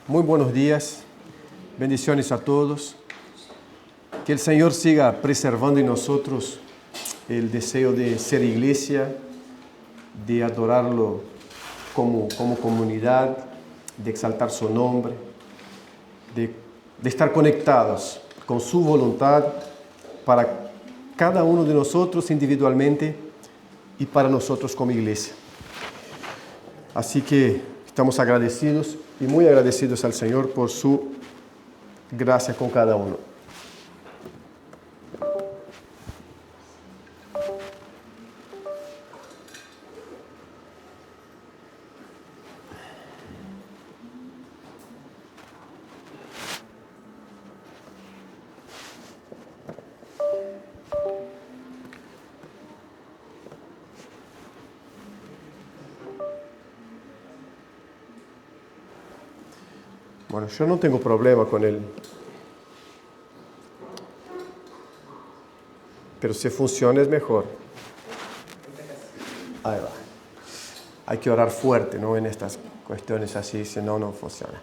Muy buenos días, bendiciones a todos. Que el Señor siga preservando en nosotros el deseo de ser iglesia, de adorarlo como comunidad, de exaltar su nombre, de estar conectados con su voluntad para cada uno de nosotros individualmente y para nosotros como iglesia. Así que estamos agradecidos y muy agradecidos al Señor por su gracia con cada uno. Bueno, yo no tengo problema con él, pero si funciona es mejor. Ahí va. Hay que orar fuerte, ¿no? En estas cuestiones así, si no, no funciona.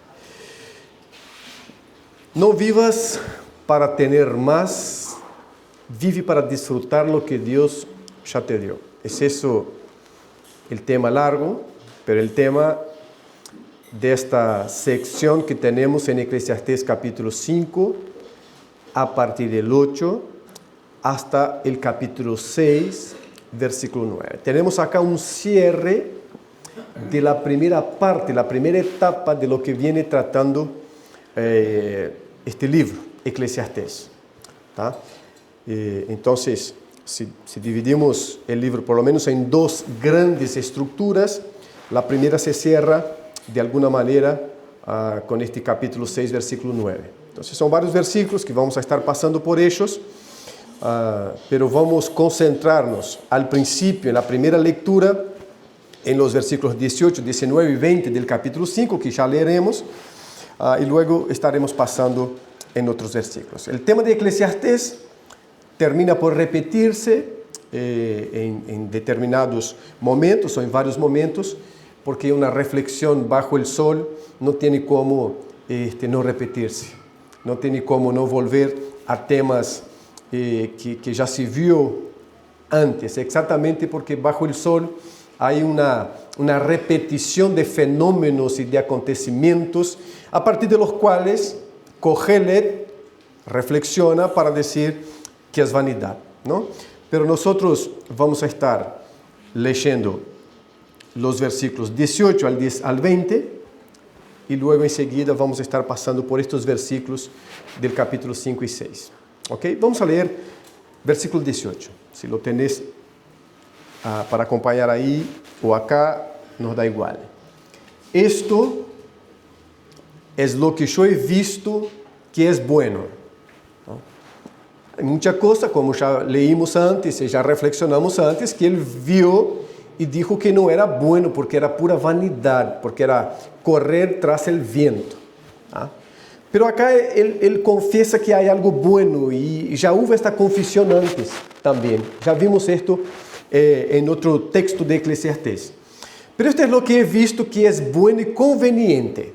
No vivas para tener más, vive para disfrutar lo que Dios ya te dio. Es eso el tema largo, pero el tema de esta sección que tenemos en Eclesiastés capítulo 5, a partir del 8 hasta el capítulo 6, versículo 9. Tenemos acá un cierre de la primera parte, la primera etapa de lo que viene tratando este libro, Eclesiastés. ¿Tá? Entonces, si dividimos el libro por lo menos en dos grandes estructuras, la primera se cierra de alguna manera con este capítulo 6, versículo 9. Entonces son varios versículos que vamos a estar pasando por ellos, pero vamos a concentrarnos al principio, en la primera lectura, en los versículos 18, 19 y 20 del capítulo 5, que ya leeremos, y luego estaremos pasando en otros versículos. El tema de Eclesiastés termina por repetirse en determinados momentos o en varios momentos, porque una reflexión bajo el sol no tiene cómo no repetirse, no tiene cómo no volver a temas que ya se vio antes, exactamente porque bajo el sol hay una repetición de fenómenos y de acontecimientos a partir de los cuales Kohelet reflexiona para decir que es vanidad, ¿no? Pero nosotros vamos a estar leyendo los versículos 18 al 20 y luego enseguida vamos a estar pasando por estos versículos del capítulo 5 y 6. ¿Ok? Vamos a leer versículo 18. Si lo tenés para acompañar ahí o acá, nos da igual. Esto es lo que yo he visto que es bueno. ¿No? Hay mucha cosa, como ya leímos antes y ya reflexionamos antes, que él vio y dijo que no era bueno porque era pura vanidad, porque era correr tras el viento. ¿Ah? Pero acá él confiesa que hay algo bueno y ya hubo esta confesión antes también. Ya vimos esto en otro texto de Eclesiastés. Pero esto es lo que he visto que es bueno y conveniente.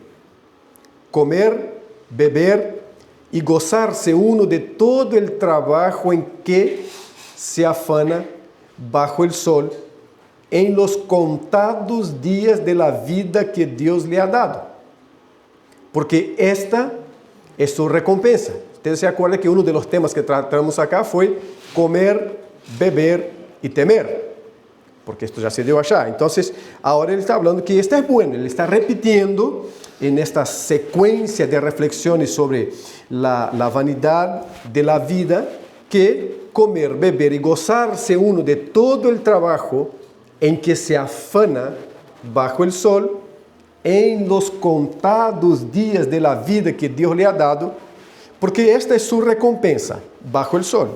Comer, beber y gozarse uno de todo el trabajo en que se afana bajo el sol, en los contados días de la vida que Dios le ha dado. Porque esta es su recompensa. Ustedes se acuerdan que uno de los temas que tratamos acá fue comer, beber y temer. Porque esto ya se dio allá. Entonces, ahora él está hablando que esto es bueno. Él está repitiendo en esta secuencia de reflexiones sobre la vanidad de la vida, que comer, beber y gozarse uno de todo el trabajo en que se afana bajo el sol, en los contados días de la vida que Dios le ha dado, porque esta es su recompensa bajo el sol.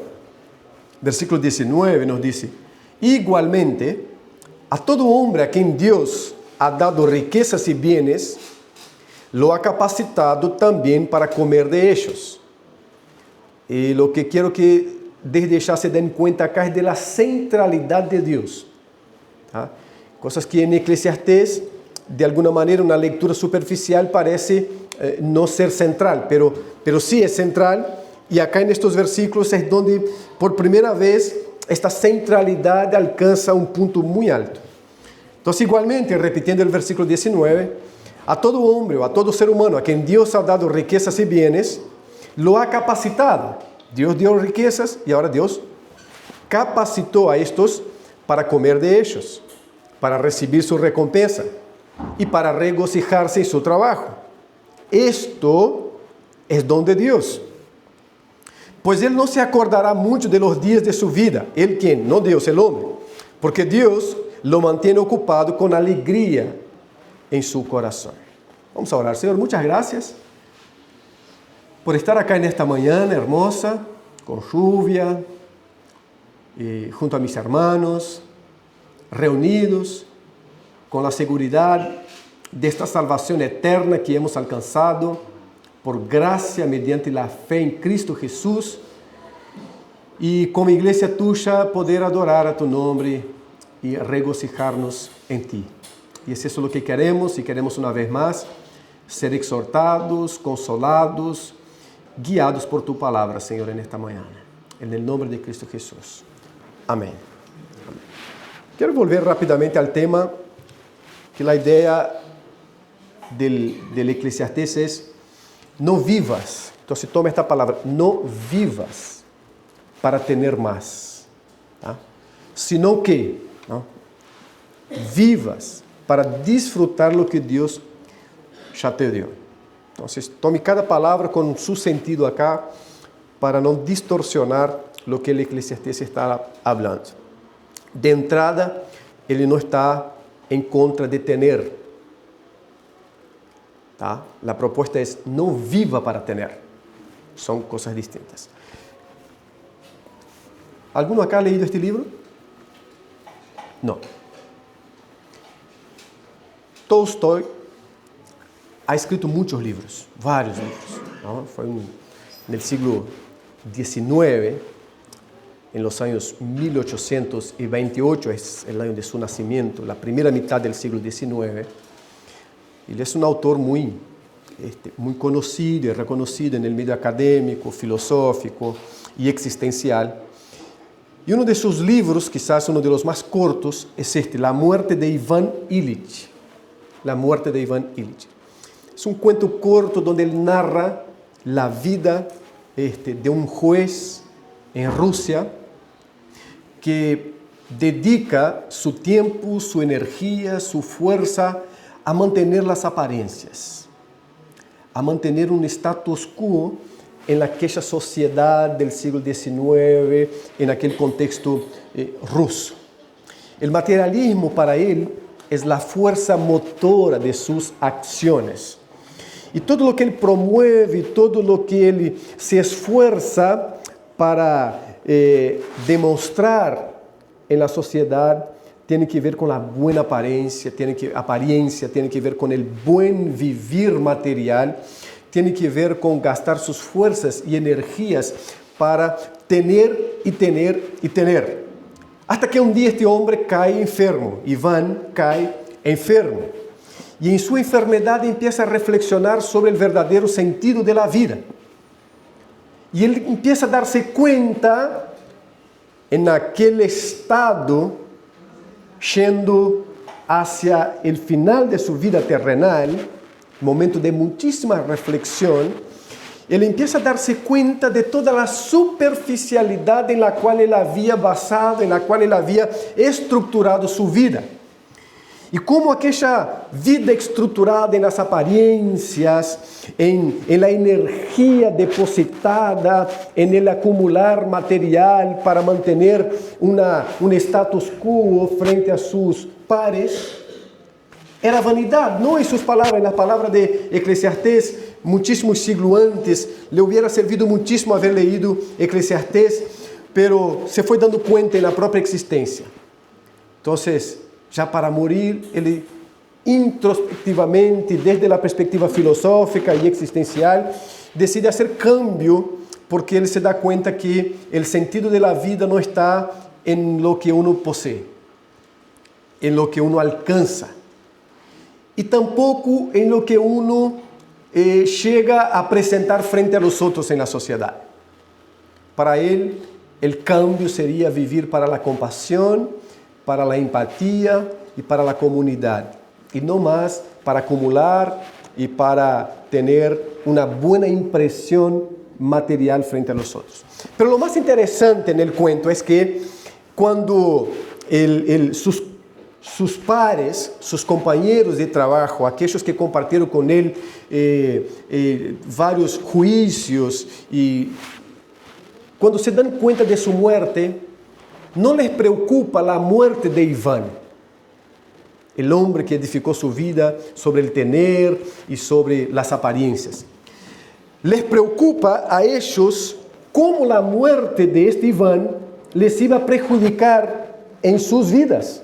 Versículo 19 nos dice: igualmente, a todo hombre a quien Dios ha dado riquezas y bienes, lo ha capacitado también para comer de ellos. Y lo que quiero que desde ya se den cuenta acá es de la centralidad de Dios. ¿Ah? Cosas que en Eclesiastés, de alguna manera, una lectura superficial parece no ser central, pero sí es central. Y acá en estos versículos es donde por primera vez esta centralidad alcanza un punto muy alto. Entonces, igualmente, repitiendo el versículo 19, a todo hombre o a todo ser humano a quien Dios ha dado riquezas y bienes, lo ha capacitado. Dios dio riquezas y ahora Dios capacitó a estos para comer de ellos, para recibir su recompensa y para regocijarse en su trabajo. Esto es don de Dios. Pues Él no se acordará mucho de los días de su vida. ¿Él quién? No Dios, el hombre. Porque Dios lo mantiene ocupado con alegría en su corazón. Vamos a orar. Señor, muchas gracias por estar acá en esta mañana hermosa, con lluvia, junto a mis hermanos, reunidos, con la seguridad de esta salvación eterna que hemos alcanzado por gracia mediante la fe en Cristo Jesús, y como iglesia tuya poder adorar a tu nombre y regocijarnos en ti. Y es eso lo que queremos, y queremos una vez más ser exhortados, consolados, guiados por tu palabra, Señor, en esta mañana. En el nombre de Cristo Jesús. Amén. Amén. Quiero volver rápidamente al tema, que la idea del Eclesiastés es: no vivas. Entonces toma esta palabra, no vivas para tener más, ¿tá? Sino que, ¿no?, vivas para disfrutar lo que Dios ya te dio. Entonces tome cada palabra con su sentido acá para no distorsionar lo que el Eclesiastés está hablando. De entrada, él no está en contra de tener. ¿Tá? La propuesta es: no viva para tener. Son cosas distintas. ¿Alguno acá ha leído este libro? No. Tolstói ha escrito muchos libros, varios libros, ¿no? Fue en el siglo XIX, en los años 1828, es el año de su nacimiento, la primera mitad del siglo XIX. Él es un autor muy conocido y reconocido en el medio académico, filosófico y existencial. Y uno de sus libros, quizás uno de los más cortos, es La muerte de Iván Ilich. La muerte de Iván Ilich. Es un cuento corto donde él narra la vida de un juez en Rusia que dedica su tiempo, su energía, su fuerza a mantener las apariencias, a mantener un status quo en aquella sociedad del siglo XIX, en aquel contexto ruso. El materialismo para él es la fuerza motora de sus acciones. Y todo lo que él promueve, todo lo que él se esfuerza para demostrar en la sociedad, tiene que ver con la buena apariencia, tiene que ver con el buen vivir material, tiene que ver con gastar sus fuerzas y energías para tener y tener y tener. Hasta que un día este hombre cae enfermo, Iván cae enfermo. Y en su enfermedad empieza a reflexionar sobre el verdadero sentido de la vida. Y él empieza a darse cuenta en aquel estado, yendo hacia el final de su vida terrenal, momento de muchísima reflexión, él empieza a darse cuenta de toda la superficialidad en la cual él había basado, en la cual él había estructurado su vida. Y cómo aquella vida estructurada en las apariencias, en la energía depositada, en el acumular material para mantener un status quo frente a sus pares, era vanidad. No en sus palabras, en la palabra de Eclesiastés, muchísimos siglos antes, le hubiera servido muchísimo haber leído Eclesiastés, pero se fue dando cuenta en la propia existencia. Entonces, ya para morir, él introspectivamente, desde la perspectiva filosófica y existencial, decide hacer cambio, porque él se da cuenta que el sentido de la vida no está en lo que uno posee, en lo que uno alcanza, y tampoco en lo que uno llega a presentar frente a los otros en la sociedad. Para él, el cambio sería vivir para la compasión, para la empatía y para la comunidad, y no más para acumular y para tener una buena impresión material frente a los otros. Pero lo más interesante en el cuento es que cuando sus pares, sus compañeros de trabajo, aquellos que compartieron con él varios juicios, y cuando se dan cuenta de su muerte, no les preocupa la muerte de Iván, el hombre que edificó su vida sobre el tener y sobre las apariencias. Les preocupa a ellos cómo la muerte de este Iván les iba a perjudicar en sus vidas,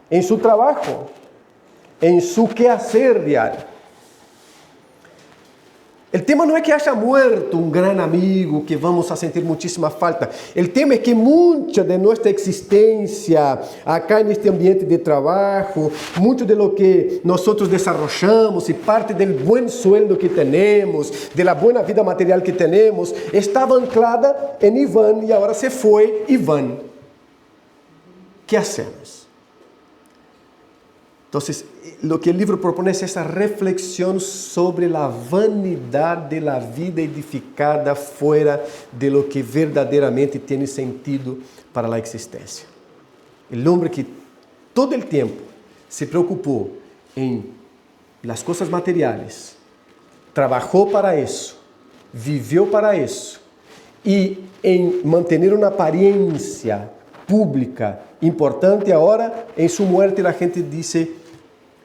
en su trabajo, en su quehacer diario. El tema no es que haya muerto un gran amigo que vamos a sentir muchísima falta. El tema es que mucha de nuestra existencia acá en este ambiente de trabajo, mucho de lo que nosotros desarrollamos y parte del buen sueldo que tenemos, de la buena vida material que tenemos, estaba anclada en Iván y ahora se fue Iván. ¿Qué hacemos? Entonces, lo que el libro propone es esa reflexión sobre la vanidad de la vida edificada fuera de lo que verdaderamente tiene sentido para la existencia. El hombre que todo el tiempo se preocupó en las cosas materiales, trabajó para eso, vivió para eso, y en mantener una apariencia pública importante, ahora en su muerte la gente dice: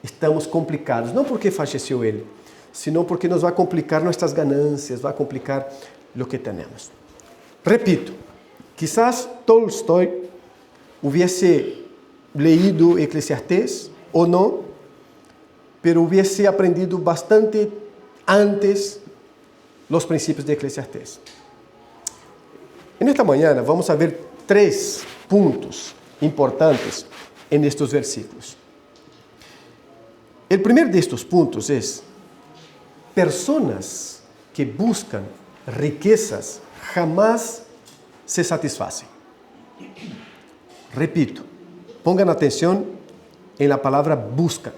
estamos complicados, no porque falleció él, sino porque nos va a complicar nuestras ganancias, va a complicar lo que tenemos. Repito, quizás Tolstoy hubiese leído Eclesiastés o no, pero hubiese aprendido bastante antes los principios de Eclesiastés. En esta mañana vamos a ver 3 puntos importantes en estos versículos. El primer de estos puntos es: personas que buscan riquezas jamás se satisfacen. Repito, pongan atención en la palabra buscan,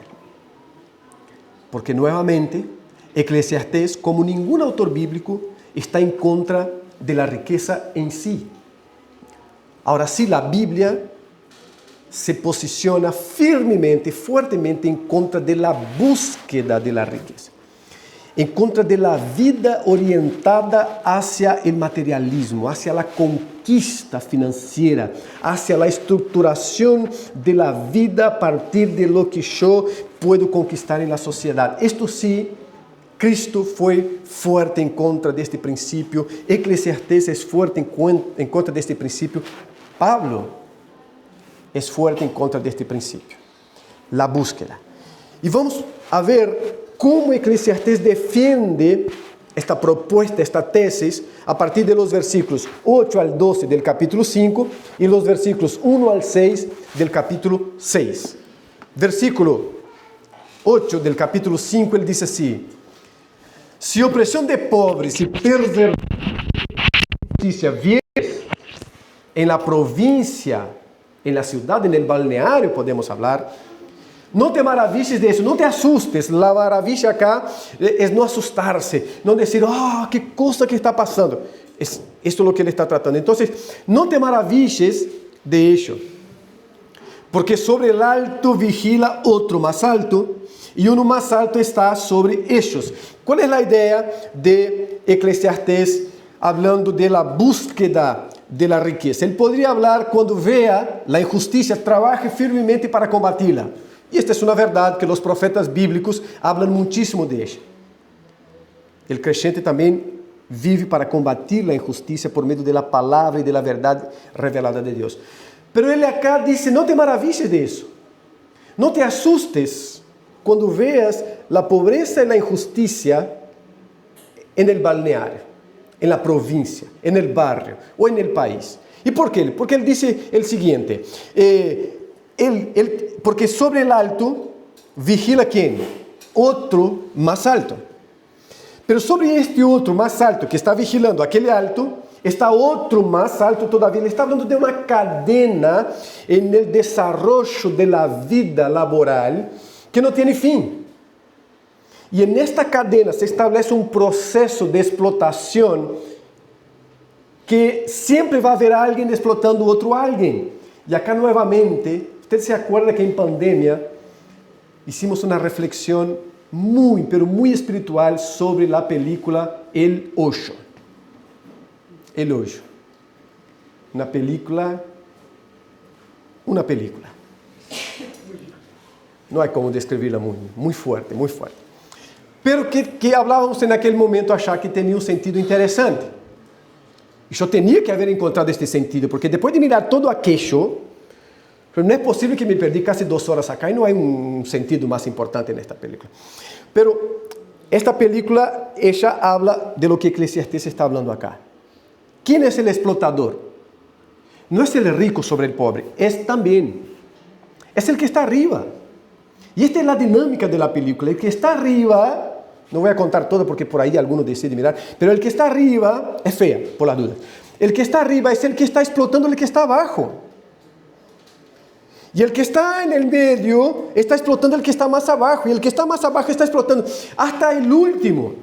porque nuevamente Eclesiastés, como ningún autor bíblico, está en contra de la riqueza en sí. Ahora sí, la Biblia se posiciona firmemente, fuertemente en contra de la búsqueda de la riqueza, en contra de la vida orientada hacia el materialismo, hacia la conquista financiera, hacia la estructuración de la vida a partir de lo que yo puedo conquistar en la sociedad. Esto sí, Cristo fue fuerte en contra de este principio. Eclesiastés es fuerte en contra de este principio. Pablo es fuerte en contra de este principio, la búsqueda. Y vamos a ver cómo Eclesiastés defiende esta propuesta, esta tesis, a partir de los versículos 8 al 12 del capítulo 5 y los versículos 1 al 6 del capítulo 6. Versículo 8 del capítulo 5, él dice así: si opresión de pobres y perversidad de justicia vieres en la provincia, en la ciudad, en el balneario podemos hablar, no te maravilles de eso, no te asustes. La maravilla acá es no asustarse, no decir: qué cosa que está pasando. Esto es lo que él está tratando. Entonces, no te maravilles de ello, porque sobre el alto vigila otro más alto, y uno más alto está sobre ellos. ¿Cuál es la idea de Eclesiastés hablando de la búsqueda de la riqueza? Él podría hablar cuando vea la injusticia, trabaje firmemente para combatirla. Y esta es una verdad que los profetas bíblicos hablan muchísimo de ella. El creyente también vive para combatir la injusticia por medio de la palabra y de la verdad revelada de Dios. Pero él acá dice: no te maravilles de eso. No te asustes cuando veas la pobreza y la injusticia en el balneario, en la provincia, en el barrio o en el país. ¿Y por qué? Porque él dice el siguiente: porque sobre el alto vigila ¿quién? Otro más alto. Pero sobre este otro más alto que está vigilando aquele alto, está otro más alto todavía. Ele está hablando de una cadena en el desarrollo de la vida laboral que no tiene fin. Y en esta cadena se establece un proceso de explotación que siempre va a haber alguien explotando otro alguien. Y acá nuevamente, usted se acuerda que en pandemia hicimos una reflexión muy, pero muy espiritual sobre la película El Hoyo. El Hoyo. Una película. No hay como describirla muy fuerte, muy fuerte. Pero que hablábamos en aquel momento achar que tenía un sentido interesante. Y yo tenía que haber encontrado este sentido, porque después de mirar todo aquello, no es posible que me perdí casi 2 horas acá y no hay un sentido más importante en esta película. Pero esta película, ella habla de lo que Eclesiastés está hablando acá. ¿Quién es el explotador? No es el rico sobre el pobre, es también. Es el que está arriba. Y esta es la dinámica de la película. El que está arriba, no voy a contar todo porque por ahí alguno decide mirar, pero el que está arriba es fea, por las dudas. El que está arriba es el que está explotando el que está abajo. Y el que está en el medio está explotando el que está más abajo. Y el que está más abajo está explotando hasta el último.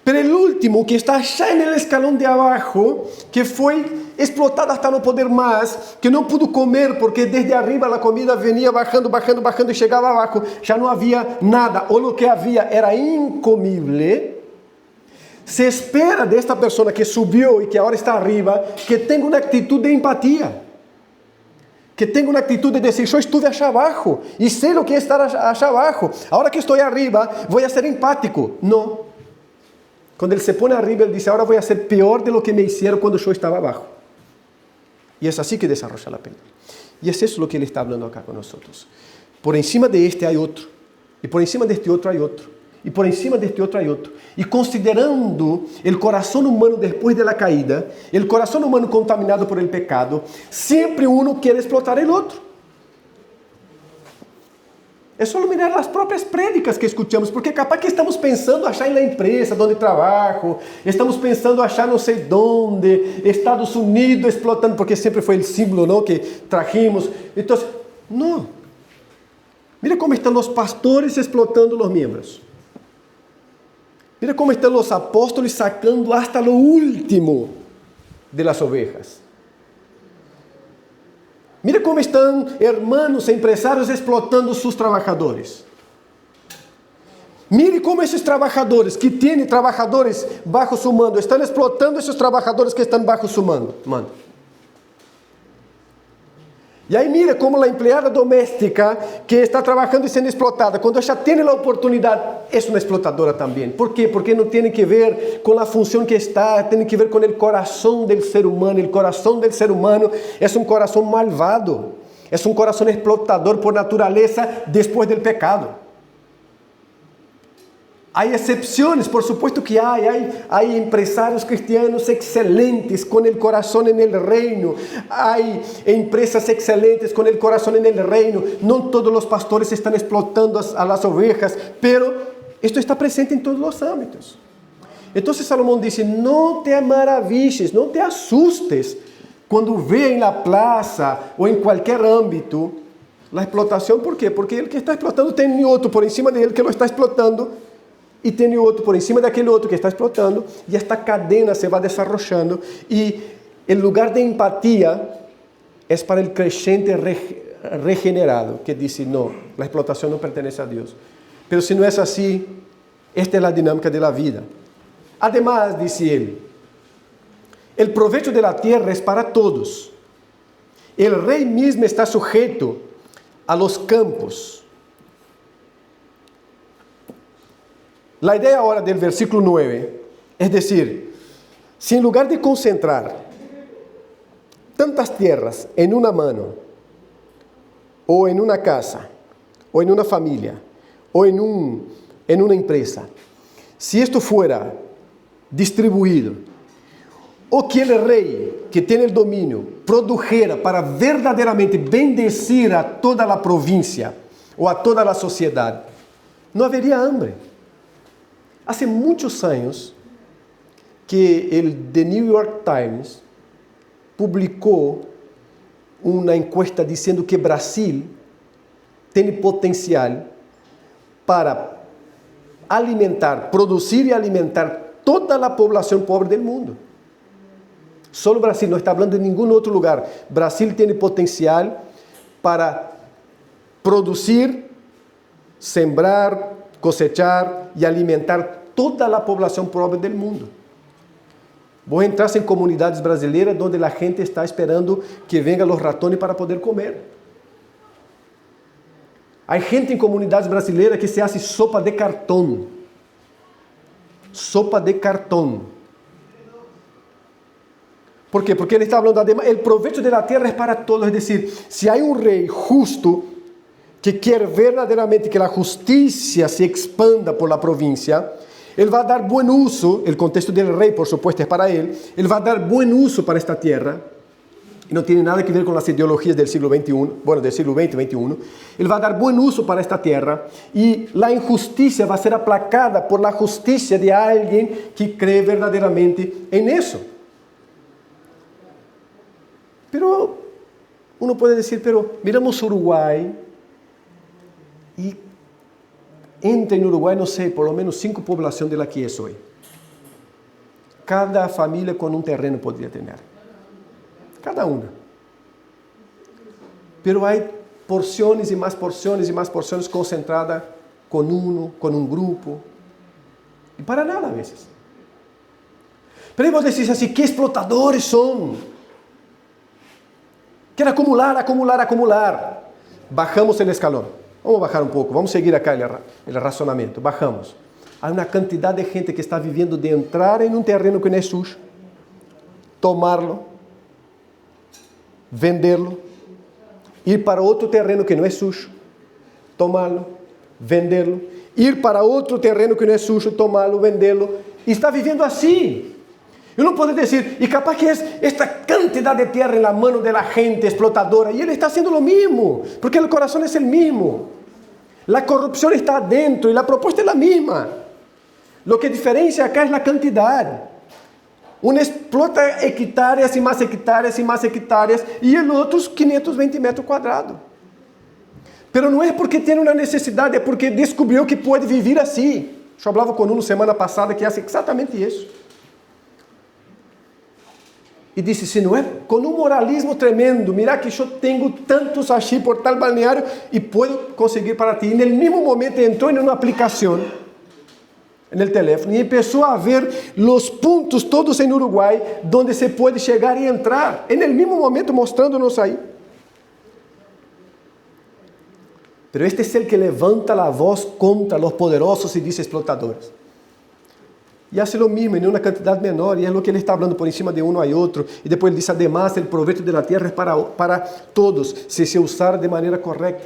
Pero el último, que está allá en el escalón de abajo, que fue explotado hasta no poder más, que no pudo comer porque desde arriba la comida venía bajando y llegaba abajo, ya no había nada, o lo que había era incomible. Se espera de esta persona que subió y que ahora está arriba, que tenga una actitud de empatía. Que tenga una actitud de decir, yo estuve allá abajo y sé lo que es estar allá abajo. Ahora que estoy arriba, voy a ser empático. No. Cuando él se pone arriba, él dice, ahora voy a ser peor de lo que me hicieron cuando yo estaba abajo. Y es así que desarrolla la película. Y es eso lo que él está hablando acá con nosotros. Por encima de este hay otro. Y por encima de este otro hay otro. Y por encima de este otro hay otro. Y considerando el corazón humano después de la caída, el corazón humano contaminado por el pecado, siempre uno quiere explotar el otro. Es solo mirar las propias prédicas que escuchamos, porque capaz que estamos pensando achar en la empresa donde trabajo, estamos pensando achar no sei dónde, Estados Unidos explotando, porque siempre fue el símbolo, ¿no?, que trajimos. Entonces, no. Mira cómo están los pastores explotando los miembros. Mira cómo están los apóstoles sacando hasta lo último de las ovejas. Mira cómo están hermanos empresarios explotando sus trabajadores. Mire cómo esos trabajadores que tienen trabajadores bajo su mando están explotando esos trabajadores que están bajo su mando. Y ahí mira cómo la empleada doméstica que está trabajando y siendo explotada, cuando ella tiene la oportunidad, es una explotadora también. ¿Por qué? Porque no tiene que ver con la función que está, tiene que ver con el corazón del ser humano. El corazón del ser humano es un corazón malvado, es un corazón explotador por naturaleza después del pecado. Hay excepciones, por supuesto que hay empresarios cristianos excelentes con el corazón en el reino, hay empresas excelentes con el corazón en el reino, no todos los pastores están explotando a las ovejas, pero esto está presente en todos los ámbitos. Entonces Salomón dice, no te maravilles, no te asustes cuando ve en la plaza o en cualquier ámbito la explotación. ¿Por qué? Porque el que está explotando tiene otro por encima de él que lo está explotando, y tiene otro por encima de aquele outro que está explotando, y esta cadena se va desarrollando, y el lugar de empatía es para el creyente regenerado, que dice, no, la explotación no pertenece a Dios. Pero si no es así, esta es la dinámica de la vida. Además, dice él, el provecho de la tierra es para todos. El rey mismo está sujeto a los campos. La idea ahora del versículo 9, es decir, si en lugar de concentrar tantas tierras en una mano, o en una casa, o en una familia, o en una empresa, si esto fuera distribuido, o que el rey que tiene el dominio produjera para verdaderamente bendecir a toda la provincia o a toda la sociedad, no habría hambre. Hace muchos años que el The New York Times publicó uma encuesta dizendo que Brasil tem potencial para alimentar, produzir e alimentar toda a população pobre do mundo. Só o Brasil, não está falando de nenhum outro lugar. Brasil tem potencial para produzir, sembrar, cosechar e alimentar toda a população pobre do mundo. Vos entras em comunidades brasileiras onde a gente está esperando que vengan os ratones para poder comer. Há gente em comunidades brasileiras que se hace sopa de cartão. Sopa de cartão. ¿Por quê? Porque ele está falando, además, el provecho de la tierra es para todos. Es decir, si hay un rey justo que quiere verdaderamente que la justicia se expanda por la provincia, ele vai dar buen uso, el contexto del rey, por supuesto, es para él vai dar buen uso para esta tierra, y no tiene nada que ver con las ideologías del siglo XXI, bueno, del siglo XX, XXI, ele vai dar buen uso para esta tierra, y la injusticia va a ser aplacada por la justicia de alguien que cree verdaderamente en eso. Pero uno puede decir, pero miramos Uruguay, y entra en Uruguay, no sé, por lo menos 5 poblaciones de la que es hoy. Cada familia con un terreno podría tener. Cada una. Pero hay porciones y más porciones concentradas con uno, con un grupo. Y para nada a veces. Pero vos decís así, ¿qué explotadores son? Quieren acumular. Bajamos el escalón. Vamos bajar um pouco, vamos seguir acá o razonamento. Bajamos. Há uma quantidade de gente que está vivendo de entrar em um terreno que não é suyo, tomarlo, venderlo, ir para outro terreno que não é suyo, tomá-lo, venderlo, ir para outro terreno que não é suyo, tomá-lo, venderlo, e está vivendo assim. Eu não posso dizer, e capaz que é esta quantidade de terra na mão da gente explotadora, e ele está haciendo lo mismo, porque o coração é o mesmo. La corrupción está dentro y la propuesta es la misma. Lo que diferencia acá es la cantidad. Uno explota hectáreas y más hectáreas y el otro 520 metros cuadrados. Pero no es porque tiene una necesidad, es porque descubrió que puede vivir así. Yo hablaba con uno semana pasada que hace exactamente eso. E disse, se não é com um moralismo tremendo, mira que eu tenho tantos aqui por tal balneário e posso conseguir para ti. E no mesmo momento entrou em uma aplicação, no teléfono, e começou a ver os pontos todos em Uruguai, onde se pode chegar e entrar. No mesmo momento mostrando-nos aí. Pero este é o que levanta a voz contra os poderosos e diz explotadores. E hace lo mismo en una cantidad menor, y es lo que él está hablando por encima de uno a otro. Y después él dice, además, el provecho de la tierra es para todos, si se usar de manera correcta.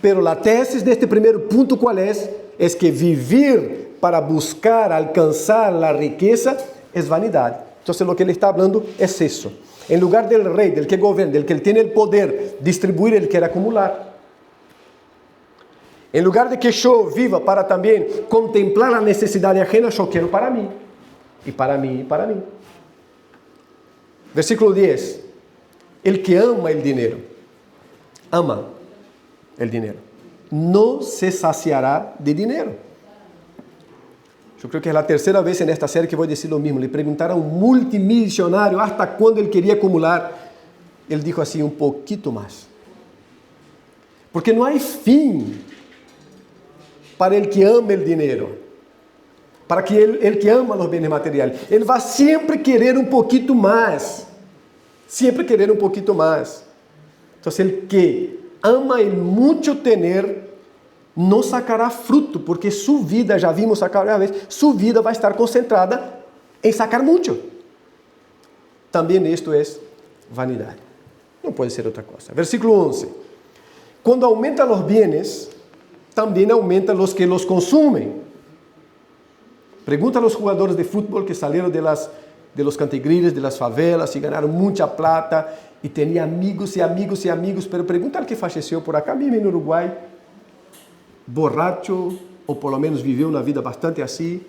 Pero la tesis de este primer punto, ¿cuál es? Es que vivir para buscar, alcanzar la riqueza es vanidad. Entonces lo que él está hablando es eso. En lugar del rey, del que gobierna, del que tiene el poder, distribuir, él quiere acumular. En lugar de que yo viva para también contemplar la necesidad ajena, yo quiero para mí. Y para mí, y para mí. Versículo 10. El que ama el dinero, no se saciará de dinero. Yo creo que es la tercera vez en esta serie que voy a decir lo mismo. Le preguntaron a un multimillonario hasta cuándo él quería acumular. Él dijo así, un poquito más. Porque no hay fin para el que ama el dinero, para que el que ama los bienes materiales. Él va siempre querer un poquito más, Entonces el que ama el mucho tener, no sacará fruto, porque su vida, ya vimos acá una vez, su vida va a estar concentrada en sacar mucho. También esto es vanidad. No puede ser otra cosa. Versículo 11. Cuando aumentan los bienes, también aumentan los que los consumen. Pregunta a los jugadores de fútbol que salieron de los cantigriles, de las favelas y ganaron mucha plata y tenía amigos, pero pregunta al que falleció por acá mismo en Uruguay, borracho, ou por lo menos viveu uma vida bastante assim,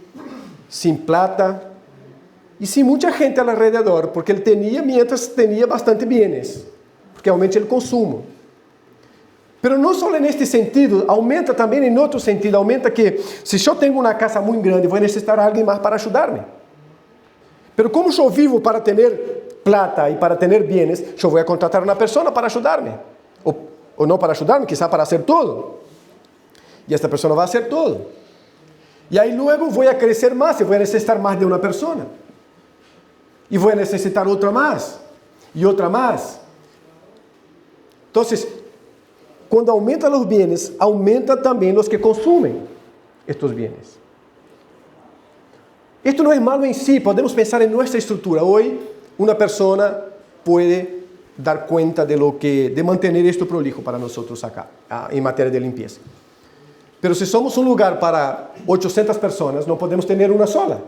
sem plata e sem muita gente ao redor, porque ele tinha, mientras tinha bastante bienes, porque aumenta o consumo. Pero não só neste sentido, aumenta também em outro sentido, aumenta que se eu tenho uma casa muito grande, vou necessitar alguém mais para ajudar-me. Pero como eu vivo para ter plata e para ter bienes, eu vou contratar uma pessoa para ajudar-me. Ou não para ajudar-me, quizá para fazer tudo. E esta pessoa vai fazer tudo. E aí logo vou crescer mais, e vou necessitar mais de uma pessoa. E vou necessitar outra mais. E outra mais. Então, quando aumenta os bienes, aumenta também os que consumem estes bienes. Isto não é malo em si, podemos pensar em nossa estrutura. Hoje, uma pessoa pode dar conta de manter isto prolijo para nós acá, em matéria de limpeza. Pero se somos um lugar para 800 pessoas, não podemos ter uma sola.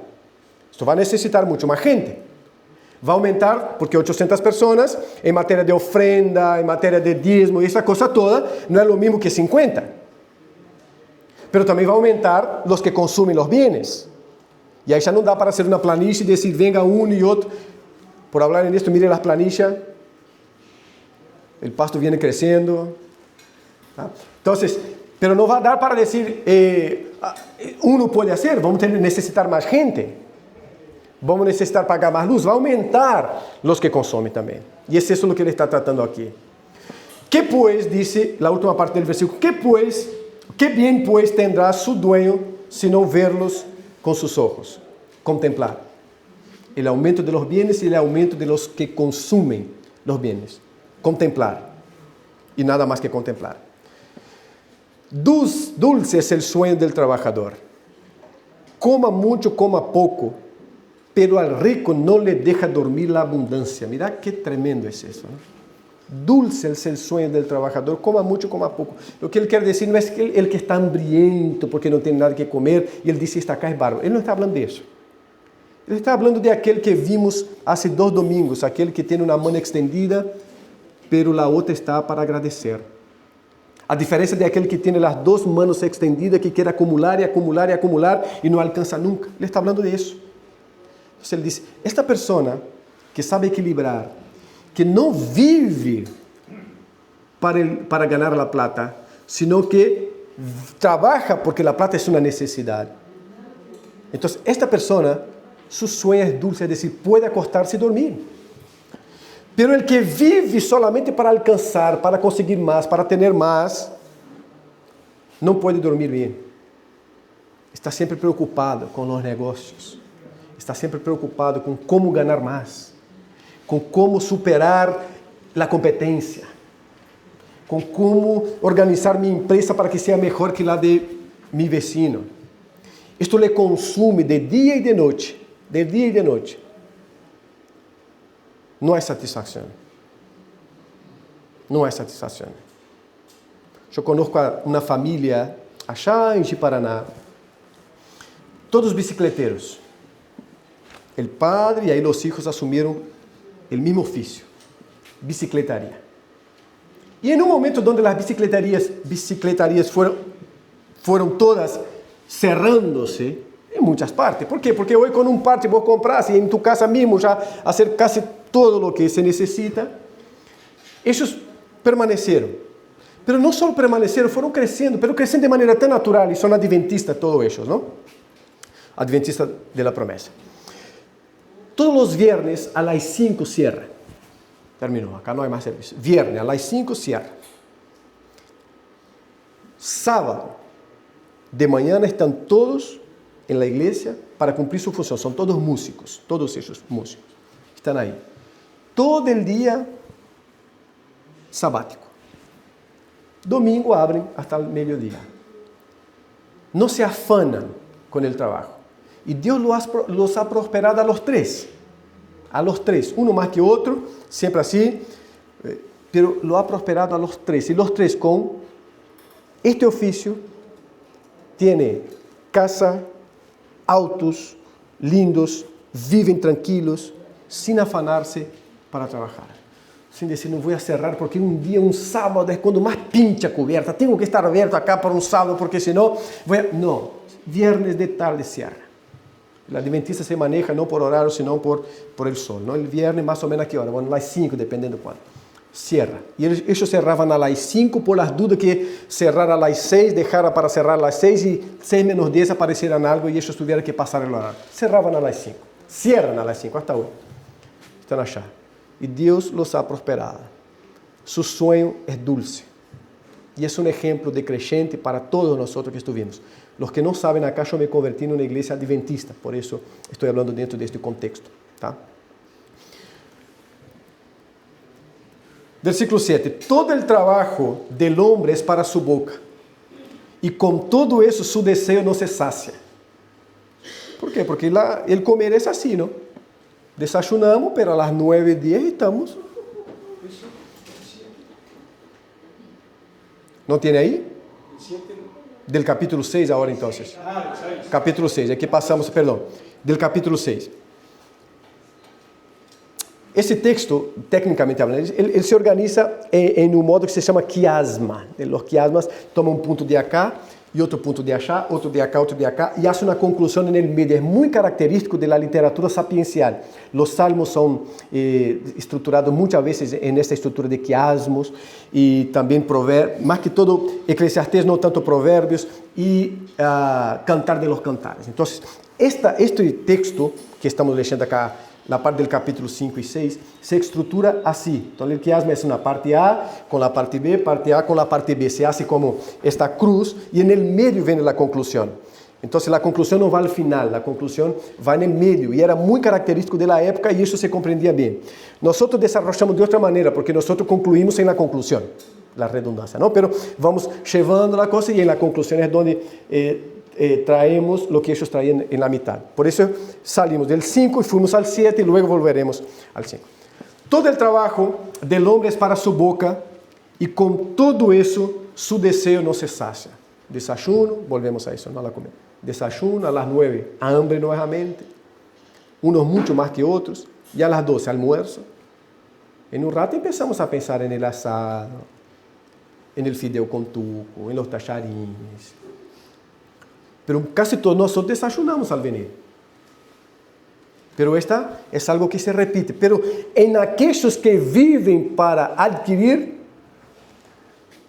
Isto vai necessitar muito mais gente. Vai aumentar, porque 800 pessoas, em matéria de ofrenda, em matéria de dízimo, essa coisa toda, não é o mesmo que 50. Pero também vai aumentar os que consumem os bienes. E aí já não dá para ser uma planilha e dizer, venga um e outro. Por falar nisso, mire as planilhas. O pasto viene crescendo. Tá? Então, pero não vai dar para dizer, não pode fazer, vamos necessitar mais gente. Vamos necessitar pagar mais luz, vai aumentar os que consomem também. E é isso o que ele está tratando aqui. Que pues, disse a última parte do versículo, que bien pues tendrá su dueño si no verlos con sus ojos? Contemplar. El aumento de los bienes y el aumento de los que consumen los bienes. Contemplar. Y nada más que contemplar. Dulce es el sueño del trabajador. Coma mucho, coma poco, pero al rico no le deja dormir la abundancia. Mira qué tremendo es eso, ¿no? Dulce es el sueño del trabajador, coma mucho, coma poco. Lo que él quiere decir no es que el que está hambriento porque no tiene nada que comer y él dice, está acá es bárbaro. Él no está hablando de eso. Él está hablando de aquel que vimos hace 2 domingos, aquel que tiene una mano extendida, pero la otra está para agradecer. A diferença de aquele que tem as 2 manos extendidas, que quer acumular e acumular e acumular e não alcança nunca. Ele está falando disso. Então ele diz, esta pessoa que sabe equilibrar, que não vive para ganhar a plata, sino que trabalha porque a plata é uma necessidade. Então, esta pessoa, su sueño é dulce, é decir, pode acostar-se e dormir. Pero el que vive solamente para alcançar, para conseguir mais, para ter mais, não pode dormir bem. Está sempre preocupado com os negócios. Está sempre preocupado com como ganhar mais, com como superar a competência, com como organizar minha empresa para que seja melhor que a de meu vecino. Isto lhe consume de dia e de noite, de dia e de noite. Não é satisfação. Não é satisfação. Eu conheço uma família, achá em Paraná, todos bicicleteiros. O padre e aí os filhos assumiram o mesmo ofício, bicicletaria. E em um momento onde as bicicletarias foram todas cerrando-se, em muitas partes. ¿Por quê? Porque hoje com parte vos compras e em tu casa mesmo já fazer quase todo o que se necessita. Eles permaneceram. Mas não só permaneceram, foram crescendo, mas crescendo de maneira tão natural, e são adventistas todos eles, não? Adventistas de la promessa. Todos os viernes a las 5 cierra. Terminou, acá não há mais serviço. Viernes a las 5 cierra. Sábado, de manhã estão todos em la igreja para cumprir sua função. São todos músicos, todos eles músicos. Estão aí. Todo o dia sabático. Domingo abrem até o meio-dia. Não se afanam com o trabalho. E Deus los ha prosperado a los 3. A los 3. Uno mais que outro, sempre assim. Pero lo ha prosperado a los 3. E los 3 com este ofício tienen casa, autos lindos, vivem tranquilos, sem afanar-se para trabalhar. sin decir, no voy a cerrar porque un día, un sábado, es cuando más pincha cubierta. Tengo que estar abierto acá por un sábado porque si no, No, viernes de tarde cierra. El adventista se maneja no por horario, sino por el sol, ¿no? El viernes más o menos a qué hora, bueno, las 5, dependiendo de cuándo. Cierra. Y ellos cerraban a las 5 por las dudas que cerrar a las 6, dejara para cerrar a las 6 y 6 menos 10 aparecieran algo y ellos tuvieran que pasar el horario. Cerraban a las 5. Cierran a las 5 hasta hoy. Están allá. Y Dios los ha prosperado. Su sueño es dulce. Y es un ejemplo de creyente para todos nosotros que estuvimos. Los que no saben, acá yo me convertí en una iglesia adventista, por eso estoy hablando dentro de este contexto. ¿Tá? Versículo 7. Todo el trabajo del hombre es para su boca, y con todo eso su deseo no se sacia. ¿Por qué? Porque el comer es así, ¿no? Desayunamos, pero a las 9:10 estamos. ¿No tiene ahí? Del capítulo 6 ahora entonces. Capítulo 6, aquí pasamos, perdón, del capítulo 6. Esse texto, técnicamente hablando, ele se organiza em um modo que se chama quiasma. Os quiasmas tomam um ponto de acá e outro ponto de achá, outro de acá, outro de acá, e hace uma conclusão no meio. É muito característico da literatura sapiencial. Os salmos são estruturados muitas vezes nesta estrutura de quiasmos, e também provérbios, mais que todo, Eclesiastés, não tanto provérbios, e Cantar de los Cantares. Então, este texto que estamos leyendo acá, na parte do capítulo 5 e 6, se estrutura assim. Então, o quiasma é uma parte A com a parte B, parte A com a parte B. Se hace como esta cruz e no meio vem a conclusão. Então, a conclusão não vai ao final, a conclusão vai no meio. E era muito característico da época e isso se compreendia bem. Nós desarrollamos de outra maneira, porque nós concluímos em la conclusão, la redundância, não? Pero vamos llevando a coisa e em la conclusão é onde traemos lo que ellos traían en la mitad. Por eso salimos del 5 y fuimos al 7 y luego volveremos al 5. Todo el trabajo del hombre es para su boca y con todo eso su deseo no se sacia. Desayuno, volvemos a eso, no a la comida. Desayuno a las 9, hambre nuevamente, unos mucho más que otros, y a las 12 almuerzo. En un rato empezamos a pensar en el asado, en el fideo con tuco, en los tallarines. Pero casi todos nosotros desayunamos al venir. Pero esta es algo que se repite. Pero en aquellos que viven para adquirir,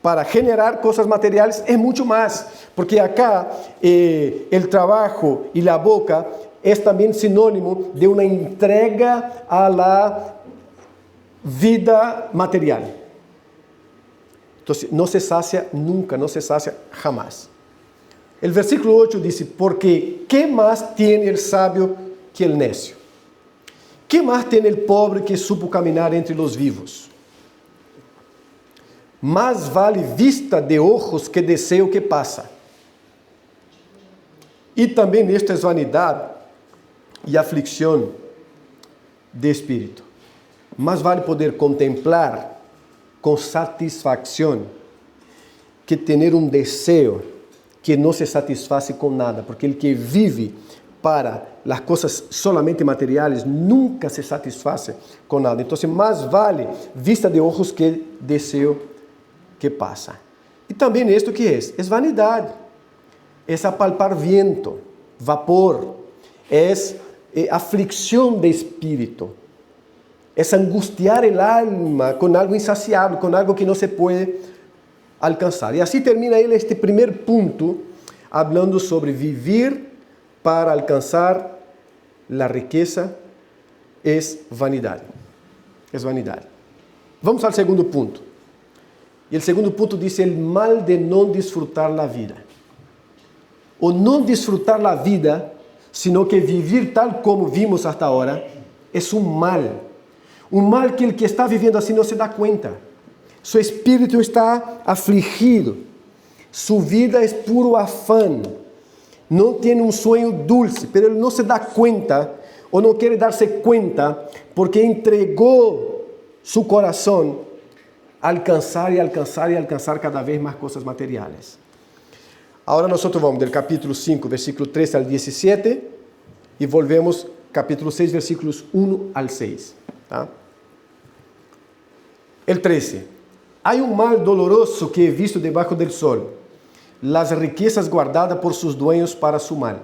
para generar cosas materiales, es mucho más. Porque acá el trabajo y la boca es también sinónimo de una entrega a la vida material. Entonces, no se sacia nunca, no se sacia jamás. El versículo 8 dice, porque ¿qué más tiene el sabio que el necio? ¿Qué más tiene el pobre que supo caminar entre los vivos? Más vale vista de ojos que deseo que pasa. Y también esto es vanidad y aflicción de espíritu. Más vale poder contemplar con satisfacción que tener un deseo que no se satisface con nada, porque el que vive para las cosas solamente materiales nunca se satisface con nada. Entonces, más vale vista de ojos que deseo que pasa. Y también esto que es vanidad, es apalpar viento, vapor, es aflicción de espíritu, es angustiar el alma con algo insaciable, con algo que no se puede alcançar. E assim termina ele este primeiro ponto, hablando sobre vivir para alcançar la riqueza es vanidade. Es vanidade. Vamos ao segundo ponto. E o segundo ponto diz el mal de não disfrutar la vida. O não disfrutar la vida, sino que vivir tal como vimos hasta ahora, es un mal. Un mal que el que está viviendo así no se da cuenta. Su espíritu está afligido. Su vida es puro afán. No tiene un sueño dulce, pero él no se da cuenta o no quiere darse cuenta porque entregó su corazón a alcanzar y alcanzar y alcanzar cada vez más cosas materiales. Ahora nosotros vamos del capítulo 5, versículo 13 al 17 y volvemos capítulo 6, versículos 1 al 6. ¿Tá? El 13. Hay un mal doloroso que he visto debajo del sol, las riquezas guardadas por sus dueños para su mal.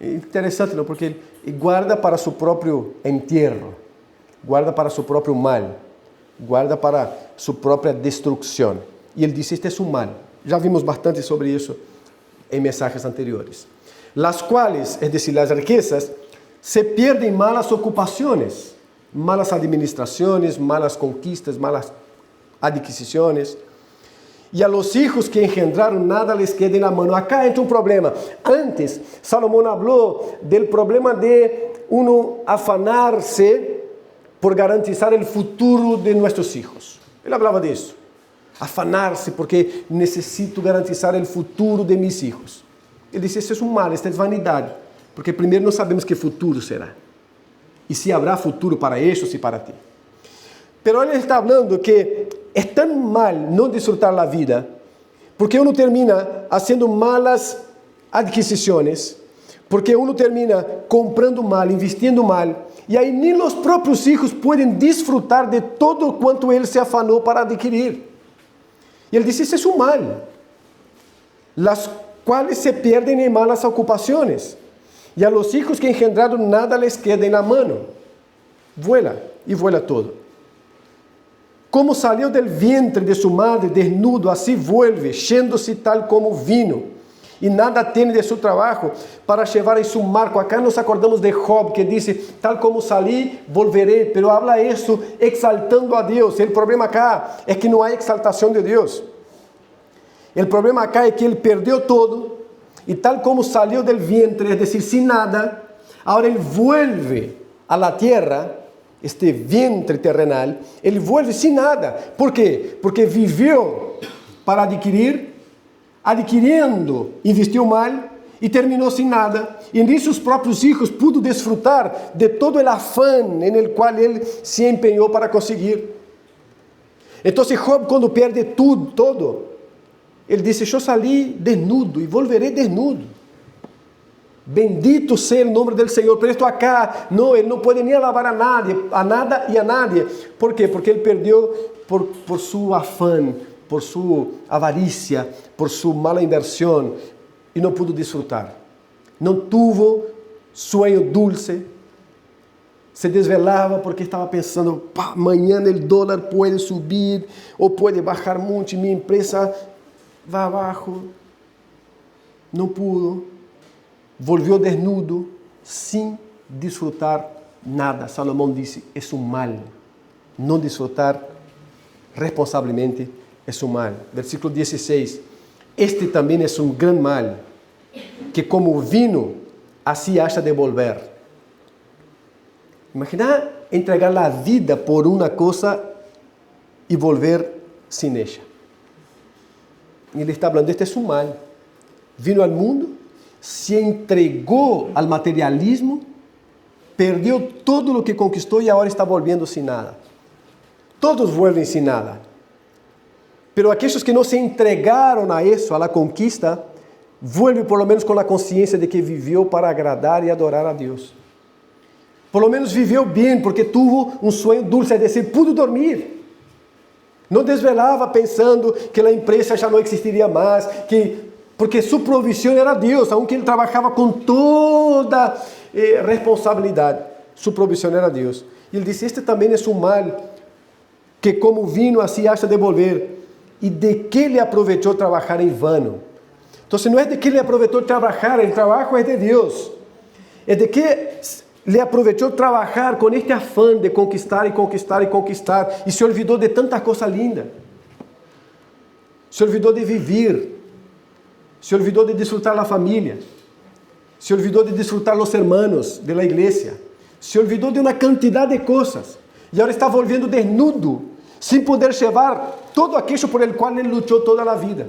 Interessante, não? Porque ele guarda para seu próprio entierro, guarda para seu próprio mal, guarda para sua própria destruição. E ele disse, este é um mal. Já vimos bastante sobre isso em mensagens anteriores. Las quales, es decir, las riquezas, se pierden en malas ocupaciones, malas administraciones, malas conquistas, malas adquisiciones. E a los hijos que engendraron nada les queda en la mano. Acá entra un problema. Antes, Salomón habló del problema de uno afanarse por garantizar el futuro de nuestros hijos. Él hablaba de eso. Afanarse porque necesito garantizar el futuro de mis hijos. Ele disse, isso é um mal, esta é vanidade. Porque primeiro não sabemos que futuro será. E se habrá futuro para estes e para ti. Pero ele está falando que é tão mal não disfrutar a vida, porque uno termina fazendo malas adquisições, porque uno termina comprando mal, investindo mal, e aí nem os próprios hijos podem desfrutar de todo quanto ele se afanou para adquirir. E ele disse, isso é um mal. Las cuales se pierden en malas ocupaciones, y a los hijos que engendraron nada les queda en la mano. Vuela, y vuela todo. Como salió del vientre de su madre desnudo, así vuelve, yéndose tal como vino, y nada tiene de su trabajo para llevar en su marco. Acá nos acordamos de Job, que dice, tal como salí, volveré, pero habla eso exaltando a Dios. El problema acá es que no hay exaltación de Dios. El problema acá es que él perdió todo y tal como salió del vientre, es decir, sin nada, ahora él vuelve a la tierra, este vientre terrenal, él vuelve sin nada. ¿Por qué? Porque vivió para adquirir, adquiriendo, investiu mal y terminó sin nada. Y ni sus propios hijos pudo disfrutar de todo el afán en el cual él se empeñó para conseguir. Entonces Job, cuando pierde todo, ele disse, eu salí desnudo e volveré desnudo. Bendito seja o nome do Senhor. Pero esto acá, não, ele não pode nem alabar a nada e a nadie. ¿Por quê? Porque ele perdeu por su afán, por su avarícia, por su mala inversión e não pudo disfrutar. Não tuvo sueño dulce. Se desvelava porque estava pensando, amanhã o dólar pode subir ou pode bajar muito e minha empresa vai abaixo. Não pudo. Volvió desnudo, sem disfrutar nada. Salomão disse, é um mal. Não disfrutar responsablemente é um mal. Versículo 16. Este também é um grande mal, que como vino, assim acha de volver. Imagina entregar a vida por uma coisa e volver sem ella. Ele está falando, este é um mal. Vino ao mundo, se entregou ao materialismo, perdeu todo o que conquistou e agora está volviendo sem nada. Todos vuelven sem nada. Pero aqueles que não se entregaram a isso, a la conquista, vuelven por lo menos com a consciência de que viveu para agradar e adorar a Deus. Por lo menos viveu bem, porque tuvo um sonho dulce, é decir, pudo dormir. Não desvelava pensando que a empresa já não existiria mais, porque sua provisão era Deus, aunque ele trabalhava com toda responsabilidade, sua provisão era Deus. E ele disse, este também é um mal, que como vino, assim acha de volver, e de que ele aproveitou trabalhar em vano. Então, não é de que ele aproveitou trabalhar, o trabalho é de Deus. É de que le aprovechó trabajar con este afán de conquistar y conquistar y conquistar y se olvidó de tanta cosa linda. Se olvidó de vivir, se olvidó de disfrutar la familia, se olvidó de disfrutar los hermanos de la iglesia, se olvidó de una cantidad de cosas y ahora está volviendo desnudo, sin poder llevar todo aquello por el cual él luchó toda la vida.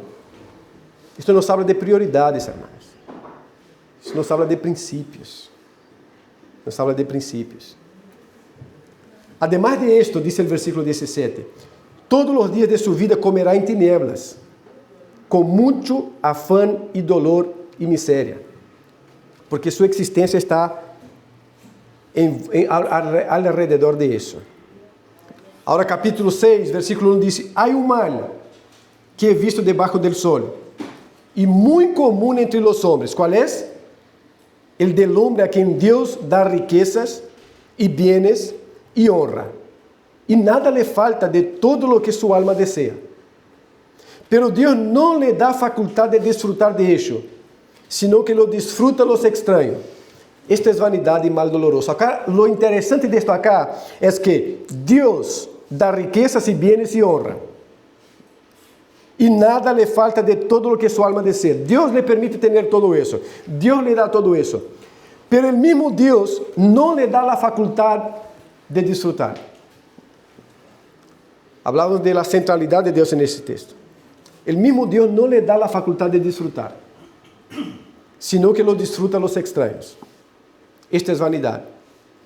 Esto nos habla de prioridades, hermanos. Esto nos habla de principios. Nos habla de princípios. Además de esto, dice el versículo 17, todos los días de su vida comerá en tinieblas, con mucho afán y dolor y miseria, porque su existencia está alrededor de eso. Ahora capítulo 6, versículo 1 dice, hay un mal que he visto debajo del sol y muy común entre los hombres. ¿Cuál es? El del hombre a quien Dios da riquezas y bienes y honra, y nada le falta de todo lo que su alma desea. Pero Dios no le da facultad de disfrutar de ello, sino que lo disfruta los extraños. Esto es vanidad y mal doloroso. Acá, lo interesante de esto acá es que Dios da riquezas y bienes y honra, y nada le falta de todo lo que su alma desea. Dios le permite tener todo eso. Dios le da todo eso. Pero el mismo Dios no le da la facultad de disfrutar. Hablamos de la centralidad de Dios en este texto. El mismo Dios no le da la facultad de disfrutar, sino que lo disfruta a los extraños. Esta es vanidad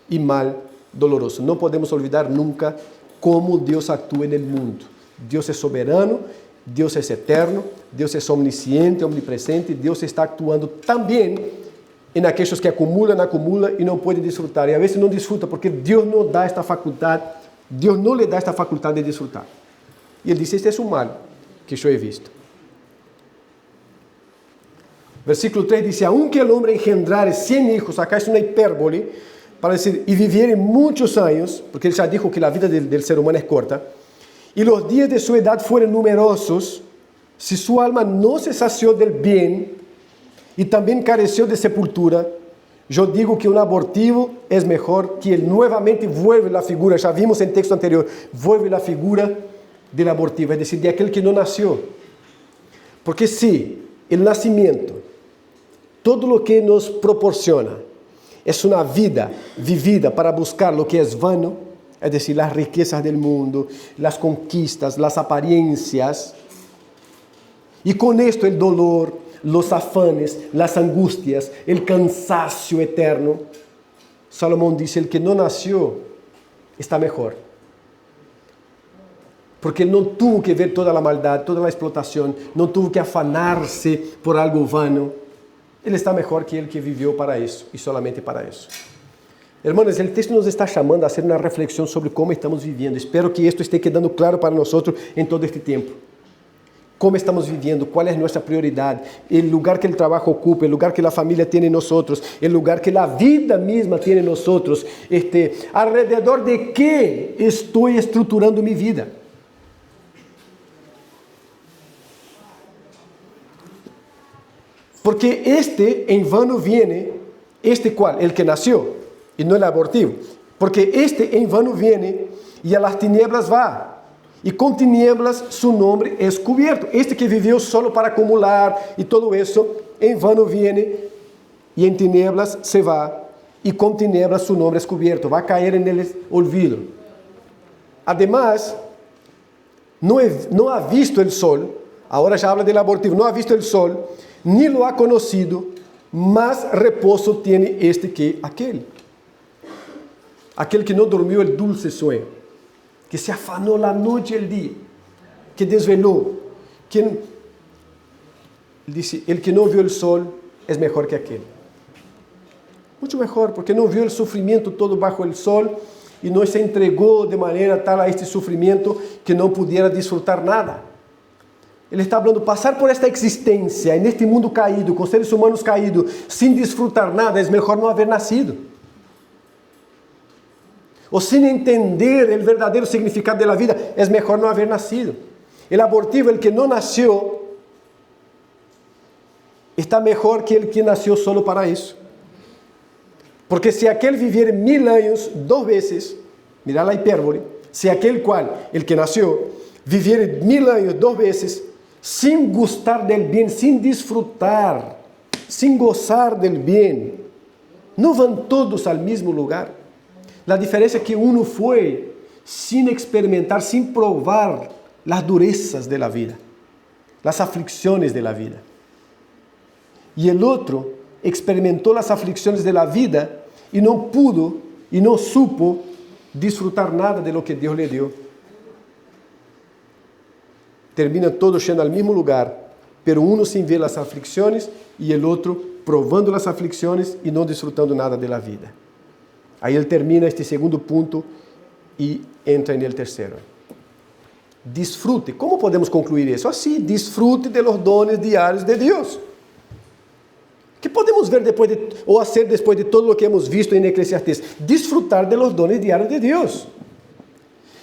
y mal doloroso. No podemos olvidar nunca cómo Dios actúa en el mundo. Dios es soberano, Dios es eterno, Dios es omnisciente, omnipresente. Dios está actuando también en aquellos que acumulan y no pueden disfrutar. Y a veces no disfruta porque Dios no da esta facultad, Dios no le da esta facultad de disfrutar. Y Él dice, este es un mal que yo he visto. Versículo 3 dice, aunque el hombre engendrare 100 hijos, acá es una hipérbole, para decir, y viviere muchos años, porque Él ya dijo que la vida del ser humano es corta, y los días de su edad fueron numerosos, si su alma no se sació del bien y también careció de sepultura, yo digo que un abortivo es mejor que él. Nuevamente vuelve la figura, ya vimos en el texto anterior, vuelve la figura del abortivo, es decir, de aquel que no nació. Porque si el nacimiento, todo lo que nos proporciona, es una vida vivida para buscar lo que es vano, es decir, las riquezas del mundo, las conquistas, las apariencias, y con esto el dolor, los afanes, las angustias, el cansancio eterno. Salomón dice, el que no nació está mejor. Porque no tuvo que ver toda la maldad, toda la explotación, no tuvo que afanarse por algo vano. Él está mejor que el que vivió para eso y solamente para eso. Hermanos, el texto nos está llamando a hacer una reflexión sobre cómo estamos viviendo. Espero que esto esté quedando claro para nosotros en todo este tiempo. Cómo estamos viviendo, cuál es nuestra prioridad, el lugar que el trabajo ocupa, el lugar que la familia tiene en nosotros, el lugar que la vida misma tiene en nosotros. Alrededor de qué estoy estructurando mi vida. Porque en vano viene, ¿cuál? El que nació. Y no el abortivo, porque en vano viene y a las tinieblas va, y con tinieblas su nombre es cubierto. Que vivió solo para acumular y todo eso, en vano viene y en tinieblas se va, y con tinieblas su nombre es cubierto, va a caer en el olvido. Además, no ha visto el sol, ahora ya habla del abortivo, no ha visto el sol, ni lo ha conocido, más reposo tiene que aquel. Aquel que no durmió el dulce sueño, que se afanó la noche y el día, que desveló. Dice, el que no vio el sol es mejor que aquel. Mucho mejor, porque no vio el sufrimiento todo bajo el sol y no se entregó de manera tal a este sufrimiento que no pudiera disfrutar nada. Él está hablando, pasar por esta existencia, en este mundo caído, con seres humanos caídos, sin disfrutar nada, es mejor no haber nacido. O sin entender el verdadero significado de la vida, es mejor no haber nacido. El abortivo, el que no nació, está mejor que el que nació solo para eso. Porque si aquel viviera 1000 años 2 veces, mira la hipérbole, si el que nació, viviera 1000 años 2 veces, sin gustar del bien, sin disfrutar, sin gozar del bien, ¿no van todos al mismo lugar? La diferencia es que uno fue sin experimentar, sin probar las durezas de la vida, las aflicciones de la vida. Y el otro experimentó las aflicciones de la vida y no pudo y no supo disfrutar nada de lo que Dios le dio. Termina todos yendo al mismo lugar, pero uno sin ver las aflicciones y el otro probando las aflicciones y no disfrutando nada de la vida. Aí ele termina este segundo ponto y entra en el tercero. Disfrute. ¿Cómo podemos concluir eso? Así, disfrute de los dones diarios de Dios. ¿Qué podemos ver después o hacer después de todo lo que hemos visto en Eclesiastés? Disfrutar de los dones diarios de Dios.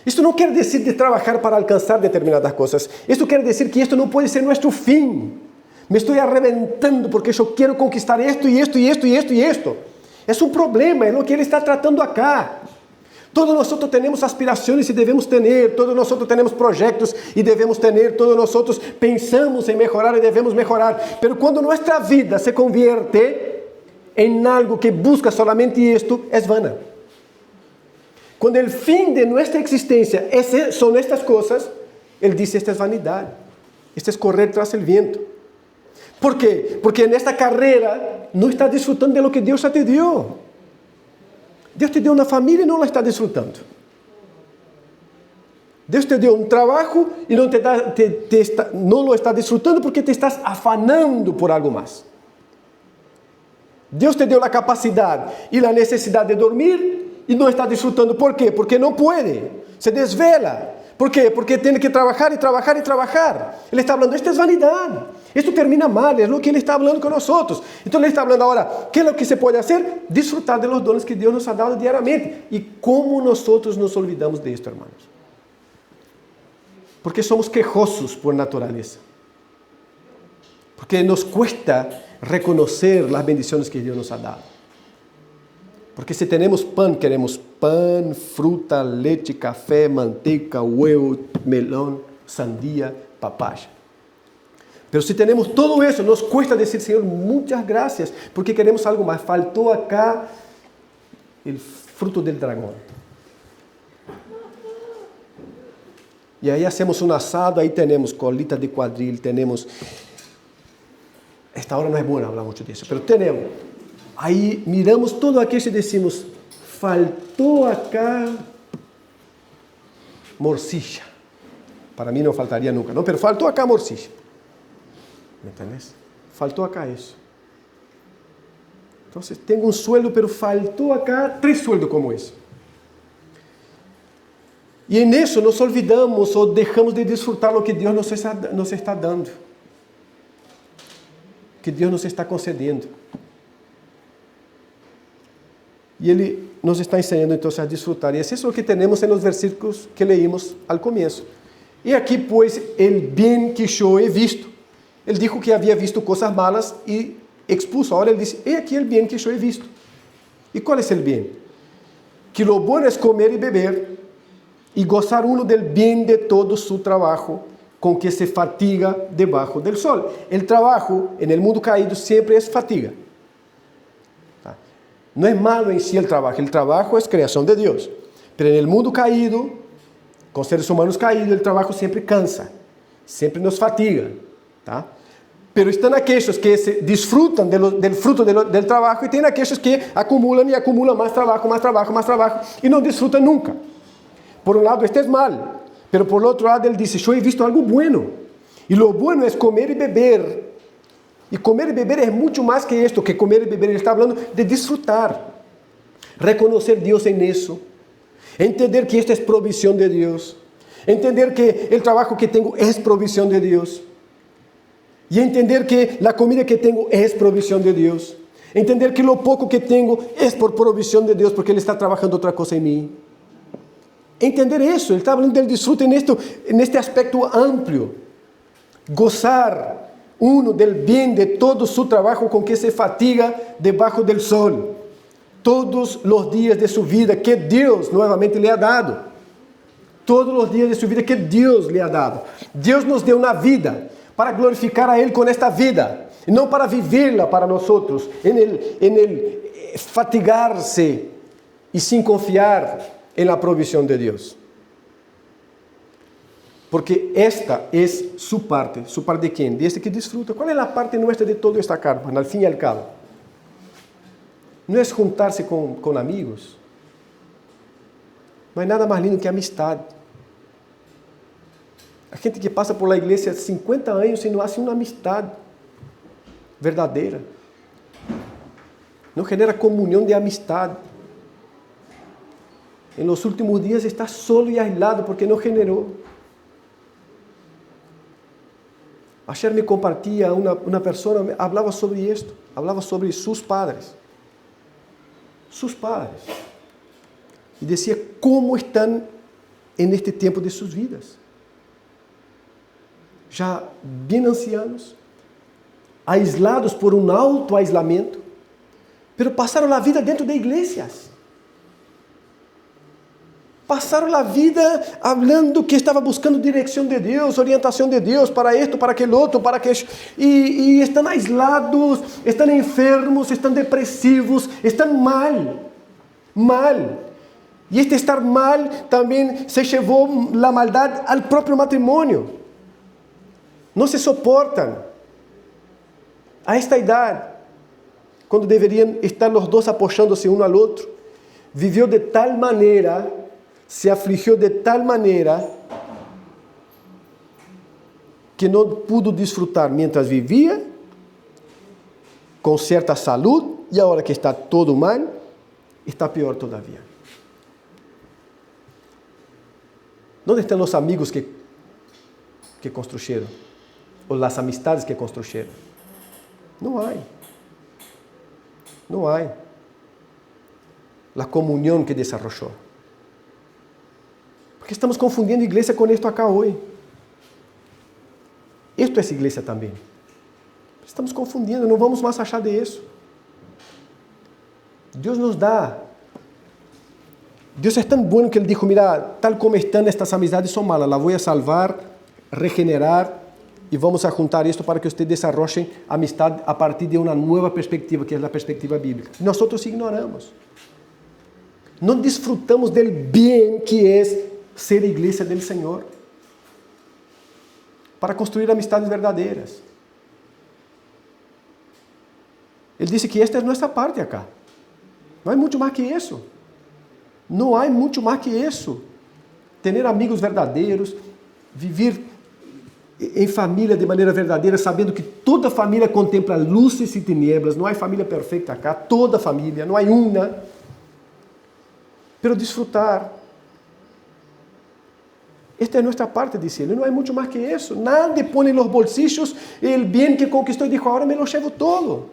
Esto no quiere decir de trabajar para alcanzar determinadas cosas. Esto quiere decir que esto no puede ser nuestro fin. Me estoy arrebentando porque yo quiero conquistar esto y esto y esto y esto y esto. Es un problema, es lo que Él está tratando acá. Todos nosotros tenemos aspiraciones y debemos tener, todos nosotros tenemos proyectos y debemos tener, todos nosotros pensamos en mejorar y debemos mejorar. Pero cuando nuestra vida se convierte en algo que busca solamente esto, es vana. Cuando el fin de nuestra existencia son estas cosas, Él dice, esta es vanidad, esto es correr tras el viento. ¿Por qué? Porque en esta carrera no estás disfrutando de lo que Dios ya te dio. Deus te deu uma família e não la está desfrutando. Deus te deu um trabalho e não lo está desfrutando porque te estás afanando por algo mais. Deus te deu a capacidade e a necessidade de dormir e não está desfrutando. ¿Por quê? Porque não pode. Se desvela. ¿Por quê? Porque tem que trabalhar e trabalhar e trabalhar. Ele está falando, esta é vanidade. Esto termina mal, es lo que Él está hablando con nosotros. Entonces Él está hablando ahora, ¿qué es lo que se puede hacer? Disfrutar de los dones que Dios nos ha dado diariamente. ¿Y cómo nosotros nos olvidamos de esto, hermanos? Porque somos quejosos por naturaleza. Porque nos cuesta reconocer las bendiciones que Dios nos ha dado. Porque si tenemos pan, queremos pan, fruta, leche, café, manteca, huevo, melón, sandía, papaya. Pero si tenemos todo eso, nos cuesta decir, Señor, muchas gracias, porque queremos algo más. Faltó acá el fruto del dragón. Y ahí hacemos un asado, ahí tenemos colita de cuadril, tenemos... Esta hora no es buena hablar mucho de eso, pero tenemos. Ahí miramos todo aquello y decimos, faltó acá morcilla. Para mí no faltaría nunca, ¿no? Pero faltó acá morcilla. ¿Me entiendes? Faltó acá eso. Entonces, tengo un sueldo, pero faltó acá 3 sueldos como ese. Y en eso nos olvidamos o dejamos de disfrutar lo que Dios nos está dando. Que Dios nos está concediendo. Y Él nos está enseñando entonces a disfrutar. Y eso es lo que tenemos en los versículos que leímos al comienzo. Y aquí pues el bien que yo he visto. Él dijo que había visto cosas malas y expuso. Ahora él dice, he aquí el bien que yo he visto. ¿Y cuál es el bien? Que lo bueno es comer y beber y gozar uno del bien de todo su trabajo con que se fatiga debajo del sol. El trabajo en el mundo caído siempre es fatiga. No es malo en sí el trabajo es creación de Dios. Pero en el mundo caído, con seres humanos caídos, el trabajo siempre cansa, siempre nos fatiga. ¿Tá? Pero están aquellos que se disfrutan del fruto del trabajo y tienen aquellos que acumulan y acumulan más trabajo y no disfrutan nunca. Por un lado, este es mal, pero por el otro lado él dice, yo he visto algo bueno. Y lo bueno es comer y beber. Y comer y beber es mucho más que esto, que comer y beber. Él está hablando de disfrutar, reconocer a Dios en eso, entender que esta es provisión de Dios, entender que el trabajo que tengo es provisión de Dios. Y entender que la comida que tengo es provisión de Dios. Entender que lo poco que tengo es por provisión de Dios, porque Él está trabajando otra cosa en mí. Entender eso, Él está hablando del disfrute en este aspecto amplio. Gozar uno del bien de todo su trabajo con que se fatiga debajo del sol. Todos los días de su vida que Dios nuevamente le ha dado. Todos los días de su vida que Dios le ha dado. Dios nos dio una vida para glorificar a Él con esta vida, y no para vivirla para nosotros, en el fatigarse y sin confiar en la provisión de Dios. Porque esta es su parte de quién, de este que disfruta. ¿Cuál es la parte nuestra de todo esta carpa, al fin y al cabo? No es juntarse con amigos. No hay nada más lindo que amistad. A gente que passa por la iglesia 50 anos e não hace uma amistad verdadeira. Não genera comunhão de amistad. en los últimos días está solo y aislado porque no generó. Ayer me compartía una persona, hablaba sobre esto, hablaba sobre sus padres. Sus padres. Y decía cómo están en este tiempo de sus vidas. Já bien ancianos, aislados por um autoaislamento, pero passaram a vida dentro de igrejas. Passaram a vida falando que estava buscando direção de Deus, orientação de Deus para isto, para aquele outro, para aquele... E estão aislados, estão enfermos, estão depressivos, estão mal. E este estar mal também se levou a maldade ao próprio matrimônio. Não se suportam a esta idade, quando deveriam estar os dois apoiando-se um ao outro. Viveu de tal maneira, se afligiu de tal maneira, que não pudo desfrutar mientras vivia, com certa saúde, e agora que está todo mal, está pior todavia. Onde estão os amigos que construíram? Ou as amistades que construíram? Não há. Não há. A comunhão que desarrollou. Porque estamos confundindo igreja com isto acá hoje. Isto é igreja também. Estamos confundindo, não vamos mais achar de isso. Deus nos dá. Deus é tão bom que Ele dijo, mira, tal como estão estas amizades são malas, las vou a salvar, regenerar, e vamos a juntar isto para que ustedes desarrollen amistad a partir de uma nova perspectiva, que é a perspectiva bíblica. Nós ignoramos. Não desfrutamos del bem que é ser igreja del Senhor. Para construir amistades verdadeiras. Ele disse que esta é nossa parte acá. Não há muito mais que isso. Não há muito mais que isso. Ter amigos verdadeiros, viver em família de maneira verdadeira, sabendo que toda família contempla luzes e tinieblas. Não há família perfeita acá, toda família, não há uma. Pero desfrutar. Esta é nossa parte, disse ele. Não há muito mais que isso. Nadie põe nos bolsillos o bem que conquistou e dijo, agora me lo llevo todo.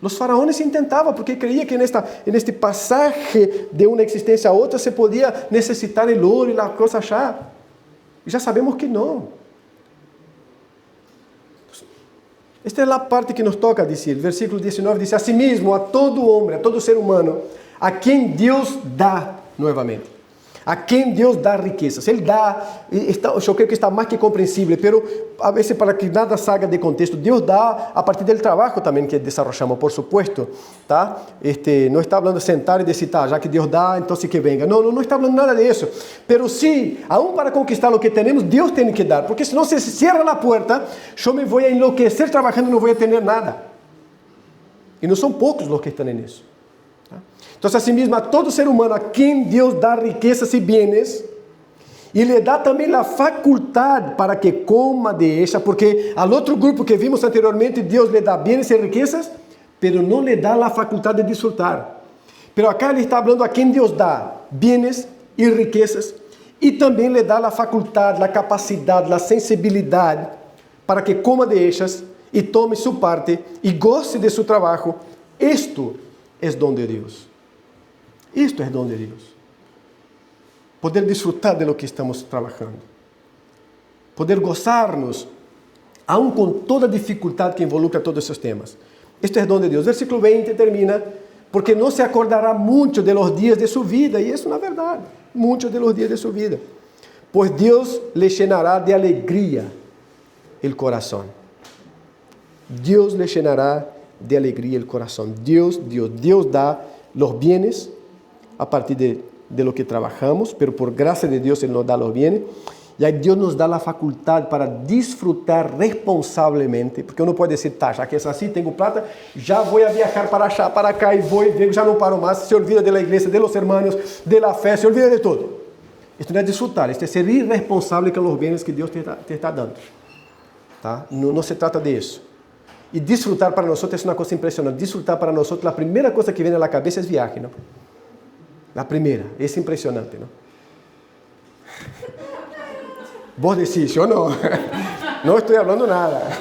Os faraones intentavam, porque creia que neste passagem de uma existência a outra se podia necessitar o ouro e a coisa já. E já sabemos que não. Esta é a parte que nos toca, diz ele. Versículo 19 diz, asimismo, a todo homem, a todo ser humano, a quem Deus dá, novamente. A quem Deus dá riquezas. Ele dá, eu creio que está mais que compreensível, pero a vezes para que nada salga de contexto, Deus dá a partir do trabalho também que desarrollamos, por supuesto, tá? Não está falando de sentar e decir, tá, já que Deus dá, então que venga. Não está falando nada disso. Pero sim, aún para conquistar o que temos, Deus tem que dar, porque senão se cierra a porta, eu me vou a enlouquecer trabalhando e não vou ter nada. E não são poucos os que estão nisso. Então, assim mesmo, a todo ser humano a quem Deus dá riquezas e bienes, e lhe dá também a faculdade para que coma de ella, porque ao outro grupo que vimos anteriormente, Deus lhe dá bienes e riquezas, pero não lhe dá a faculdade de disfrutar. Pero acá ele está falando a quem Deus dá bienes e riquezas, e também lhe dá a faculdade, a capacidade, a sensibilidade, para que coma de ellas, e tome sua parte, e goste de seu trabalho. Isto é dom de Deus. Isto é dom de Deus. Poder desfrutar de lo que estamos trabalhando. Poder gozar-nos, aun com toda a dificuldade que involucra todos esses temas. Isto é dom de Deus. Versículo 20 termina, porque não se acordará muito de los dias de sua vida. E isso, na verdade, muitos de los dias de sua vida. Pois Deus lhe llenará de alegria o coração. Deus lhe llenará de alegria o coração. Deus dá los bienes a partir de lo que trabajamos, pero por gracia de Dios Él nos da los bienes, y ahí Dios nos da la facultad para disfrutar responsablemente, porque uno puede decir, tá, já que es así, tengo plata, ya voy a viajar para allá, para acá, y voy, vengo, ya no paro más, se olvida de la iglesia, de los hermanos, de la fe, se olvida de todo. Esto no es disfrutar, esto es ser irresponsable con los bienes que Dios te está dando. Tá? No se trata de isso. Y disfrutar para nosotros es una cosa impresionante. Disfrutar para nosotros, la primera cosa que viene a la cabeza es viaje, ¿no? La primera, es impresionante, ¿no? Vos decís, yo no, no estoy hablando nada,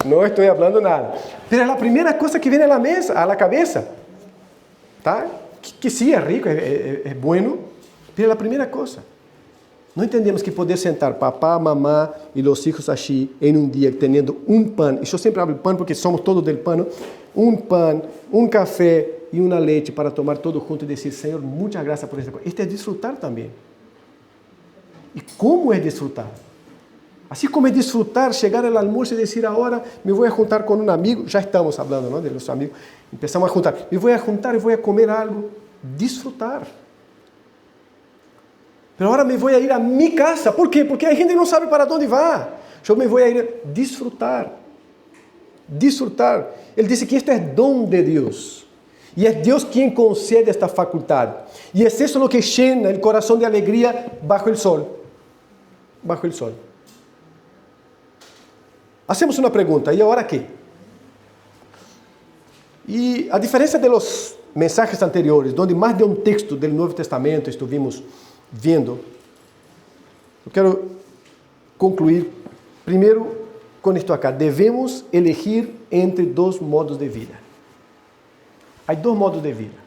no estoy hablando nada. Pero es la primera cosa que viene a la mesa, a la cabeza, ¿tá? Que sí, es rico, es bueno, pero es la primera cosa. No entendemos que poder sentar papá, mamá y los hijos allí en un día teniendo un pan, y yo siempre hablo pan porque somos todos del pan, ¿no? Un pan, un café y una leche para tomar todo junto y decir, Señor, muchas gracias por esta cosa. Este es disfrutar también. ¿Y cómo es disfrutar? Así como es disfrutar, llegar al almuerzo y decir, ahora me voy a juntar con un amigo, ya estamos hablando, ¿no?, de los amigos, empezamos a juntar, me voy a juntar y voy a comer algo, disfrutar. Pero ahora me voy a ir a mi casa, ¿por qué? Porque hay gente que no sabe para dónde va. Yo me voy a ir a disfrutar, disfrutar. Él dice que este es don de Dios, y es Dios quien concede esta facultad, y es eso lo que llena el corazón de alegría bajo el sol. Bajo el sol. Hacemos una pregunta, ¿y ahora qué? Y a diferencia de los mensajes anteriores, donde más de un texto del Nuevo Testamento estuvimos viendo, eu quero concluir primeiro com isto acá. Devemos elegir entre dois modos de vida. Há dois modos de vida.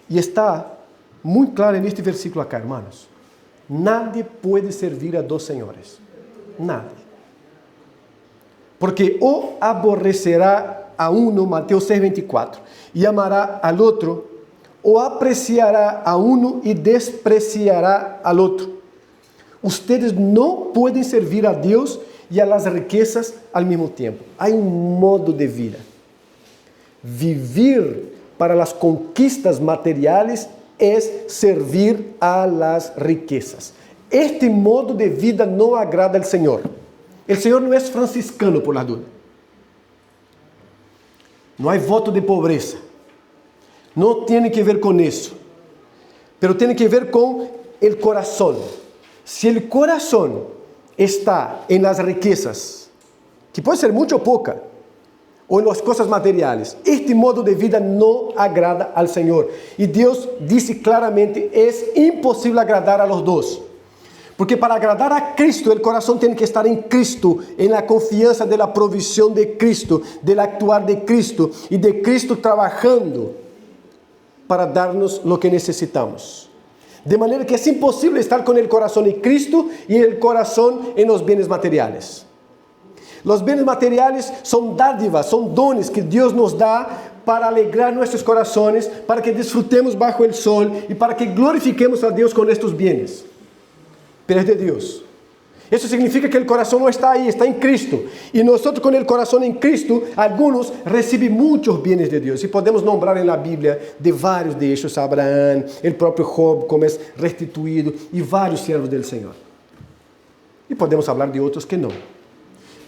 E está muito claro neste versículo acá, hermanos. Nadie puede servir a dos señores. Nadie. Porque o aborrecerá a uno, Mateus 6:24, e amará al outro, o apreciará a uno y despreciará al otro. Ustedes no pueden servir a Dios y a las riquezas al mismo tiempo. Hay un modo de vida. Vivir para las conquistas materiales es servir a las riquezas. Este modo de vida no agrada al Señor. El Señor no es franciscano, por la duda. No hay voto de pobreza. No tiene que ver con eso, pero tiene que ver con el corazón. Si el corazón está en las riquezas, que puede ser mucho o poca, o en las cosas materiales, este modo de vida no agrada al Señor. Y Dios dice claramente, es imposible agradar a los dos. Porque para agradar a Cristo, el corazón tiene que estar en Cristo, en la confianza de la provisión de Cristo, del actuar de Cristo, y de Cristo trabajando para darnos lo que necesitamos. De manera que es imposible estar con el corazón en Cristo y el corazón en los bienes materiales. Los bienes materiales son dádivas, son dones que Dios nos da para alegrar nuestros corazones, para que disfrutemos bajo el sol y para que glorifiquemos a Dios con estos bienes. Pero es de Dios. Eso significa que el corazón no está ahí, está en Cristo. Y nosotros con el corazón en Cristo, algunos reciben muchos bienes de Dios. Y podemos nombrar en la Biblia de varios de ellos, Abraham, el propio Job, como es restituido, y varios siervos del Señor. Y podemos hablar de otros que no.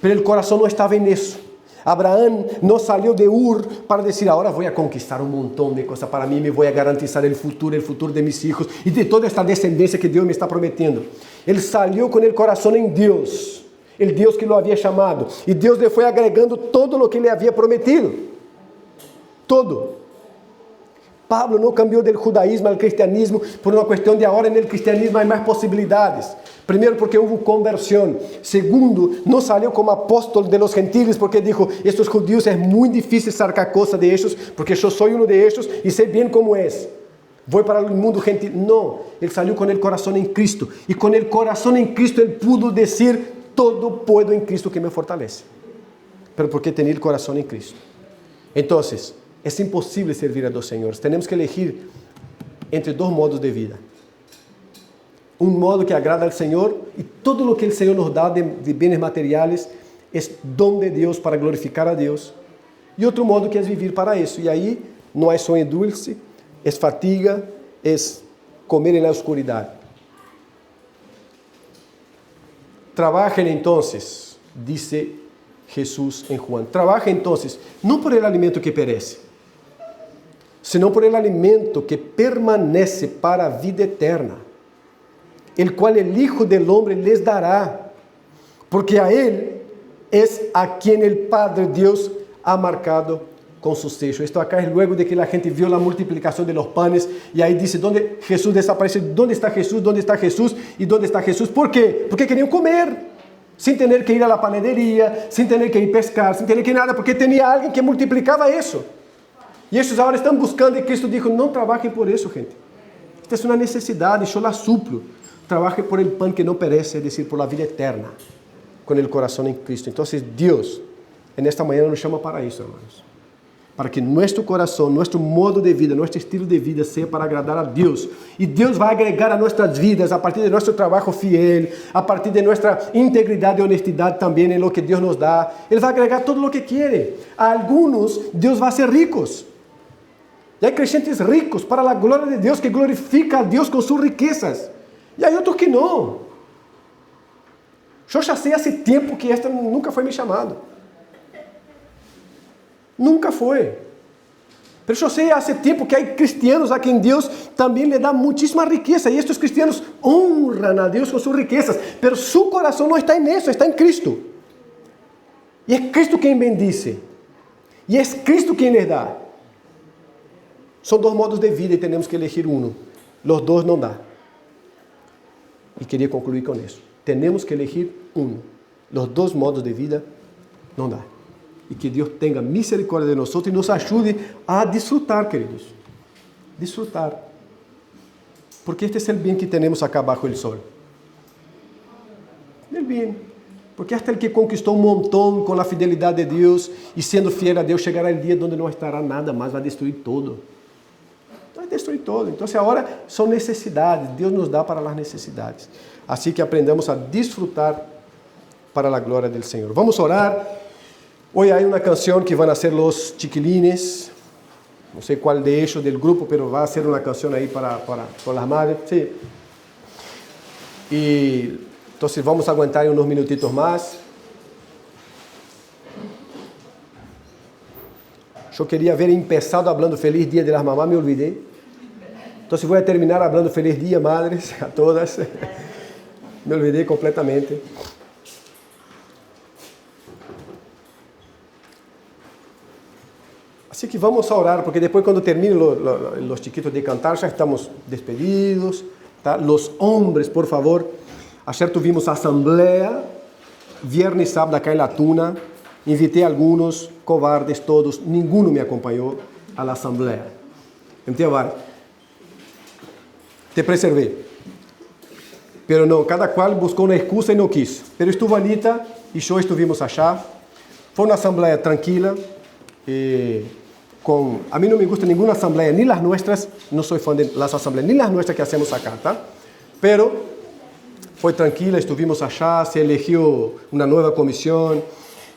Pero el corazón no estaba en eso. Abraham no salió de Ur para decir, ahora voy a conquistar un montón de cosas para mí, me voy a garantizar el futuro de mis hijos y de toda esta descendencia que Dios me está prometiendo. Él salió con el corazón en Dios, el Dios que lo había llamado, y Dios le fue agregando todo lo que le había prometido. Todo. Pablo no cambió del judaísmo al cristianismo por una cuestión de ahora en el cristianismo hay más posibilidades. Primero, porque hubo conversión. Segundo, no salió como apóstol de los gentiles porque dijo, estos judíos es muy difícil sacar cosas de ellos porque yo soy uno de ellos y sé bien cómo es. Voy para el mundo gentil. No, él salió con el corazón en Cristo. Y con el corazón en Cristo él pudo decir, todo puedo en Cristo que me fortalece. Pero porque tenía el corazón en Cristo. Entonces, es imposible servir a dos señores. Tenemos que elegir entre dos modos de vida. Un modo que agrada al Señor y todo lo que el Señor nos da de bienes materiales es don de Dios para glorificar a Dios. Y otro modo que es vivir para eso. Y ahí no hay sueño dulce, es fatiga, es comer en la oscuridad. Trabajen entonces, dice Jesús en Juan. Trabaja entonces, no por el alimento que perece, sino por el alimento que permanece para vida eterna, el cual el Hijo del Hombre les dará, porque a Él es a quien el Padre Dios ha marcado con su sello. Esto acá es luego de que la gente vio la multiplicación de los panes y ahí dice, ¿dónde Jesús desaparece? ¿Dónde está Jesús? ¿Dónde está Jesús? ¿Y dónde está Jesús? ¿Por qué? Porque querían comer, sin tener que ir a la panadería, sin tener que ir pescar, sin tener que ir nada, porque tenía alguien que multiplicaba eso. Y ellos ahora están buscando y Cristo dijo, no trabajen por eso, gente. Esta es una necesidad y yo la suplo. Trabajen por el pan que no perece, es decir, por la vida eterna, con el corazón en Cristo. Entonces Dios, en esta mañana nos llama para eso, hermanos. Para que nuestro corazón, nuestro modo de vida, nuestro estilo de vida sea para agradar a Dios. Y Dios va a agregar a nuestras vidas, a partir de nuestro trabajo fiel, a partir de nuestra integridad y honestidad también en lo que Dios nos da. Él va a agregar todo lo que quiere. A algunos Dios va a hacer ricos. Y hay creyentes ricos para la gloria de Dios, que glorifica a Dios con sus riquezas. Y hay otros que no. Yo ya sé hace tiempo que esta nunca fue mi llamado. Nunca fue. Pero yo sé hace tiempo que hay cristianos a quien Dios también le da muchísima riqueza. Y estos cristianos honran a Dios con sus riquezas. Pero su corazón no está en eso, está en Cristo. Y es Cristo quien bendice. Y es Cristo quien les da. Son dos modos de vida y tenemos que elegir uno. Los dos no dan. Y quería concluir con eso. Tenemos que elegir uno. Los dos modos de vida no dan. Y que Dios tenga misericordia de nosotros y nos ayude a disfrutar, queridos. Disfrutar. Porque este es el bien que tenemos acá bajo el sol. El bien. Porque hasta el que conquistó un montón con la fidelidad de Dios y siendo fiel a Dios, llegará el día donde no estará nada más, va a destruir todo. Va a destruir todo. Entonces ahora son necesidades. Dios nos da para las necesidades. Así que aprendamos a disfrutar para la gloria del Señor. Vamos a orar. Hoy hay una canción que van a hacer los chiquilines, no sé cuál de ellos del grupo, pero va a ser una canción ahí para las madres. Sí. Y entonces vamos a aguantar unos minutitos más. Yo quería haber empezado hablando Feliz Día de las Mamás, me olvidé. Entonces voy a terminar hablando Feliz Día, madres, a todas. Me olvidé completamente. Así que vamos a orar, porque después cuando terminen los chiquitos de cantar, ya estamos despedidos. ¿Tá? Los hombres, por favor. Ayer tuvimos asamblea, viernes y sábado acá en La Tuna. Invité a algunos, cobardes todos, ninguno me acompañó a la asamblea. ¿Entiendes? Te preservé. Pero no, cada cual buscó una excusa y no quiso. Pero estuvo Anita y yo estuvimos allá. Fue una asamblea tranquila. A mí no me gusta ninguna asamblea, ni las nuestras, no soy fan de las asambleas, ni las nuestras que hacemos acá, ¿tá? Pero fue tranquila, estuvimos allá, se eligió una nueva comisión,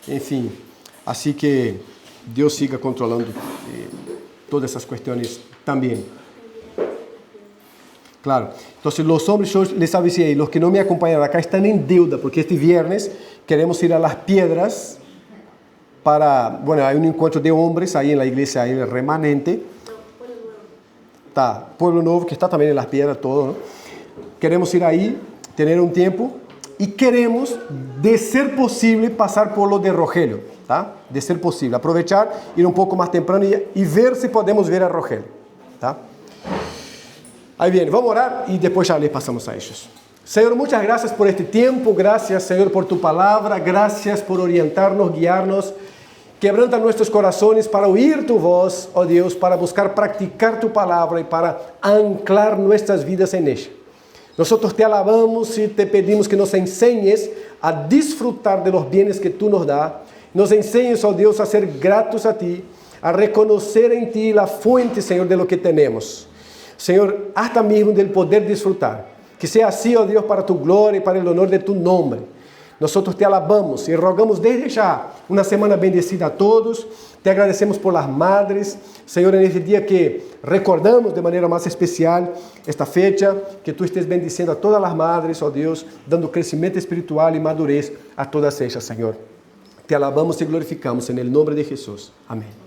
en fin. Así que Dios siga controlando todas esas cuestiones también. Claro, entonces los hombres, yo les avisé, los que no me acompañaron acá están en deuda, porque este viernes queremos ir a Las Piedras, hay un encuentro de hombres ahí en la iglesia, ahí el remanente. Tá, Pueblo Nuevo, que está también en Las Piedras, todo, ¿no? Queremos ir ahí, tener un tiempo, y queremos, de ser posible, pasar por lo de Rogelio, ¿tá? De ser posible, aprovechar, ir un poco más temprano y ver si podemos ver a Rogelio, ¿tá? Ahí viene, vamos a orar y después ya les pasamos a ellos. Señor, muchas gracias por este tiempo, gracias, Señor, por tu palabra, gracias por orientarnos, guiarnos. Quebranta nuestros corazones para oír tu voz, oh Dios, para buscar practicar tu palabra y para anclar nuestras vidas en ella. Nosotros te alabamos y te pedimos que nos enseñes a disfrutar de los bienes que tú nos das. Nos enseñes, oh Dios, a ser gratos a ti, a reconocer en ti la fuente, Señor, de lo que tenemos. Señor, hasta mismo del poder disfrutar. Que sea así, oh Dios, para tu gloria y para el honor de tu nombre. Nosotros te alabamos y rogamos desde ya una semana bendecida a todos. Te agradecemos por las madres. Señor, en este día que recordamos de manera más especial esta fecha, que tú estés bendiciendo a todas las madres, oh Dios, dando crecimiento espiritual y madurez a todas ellas, Señor. Te alabamos y glorificamos en el nombre de Jesús. Amén.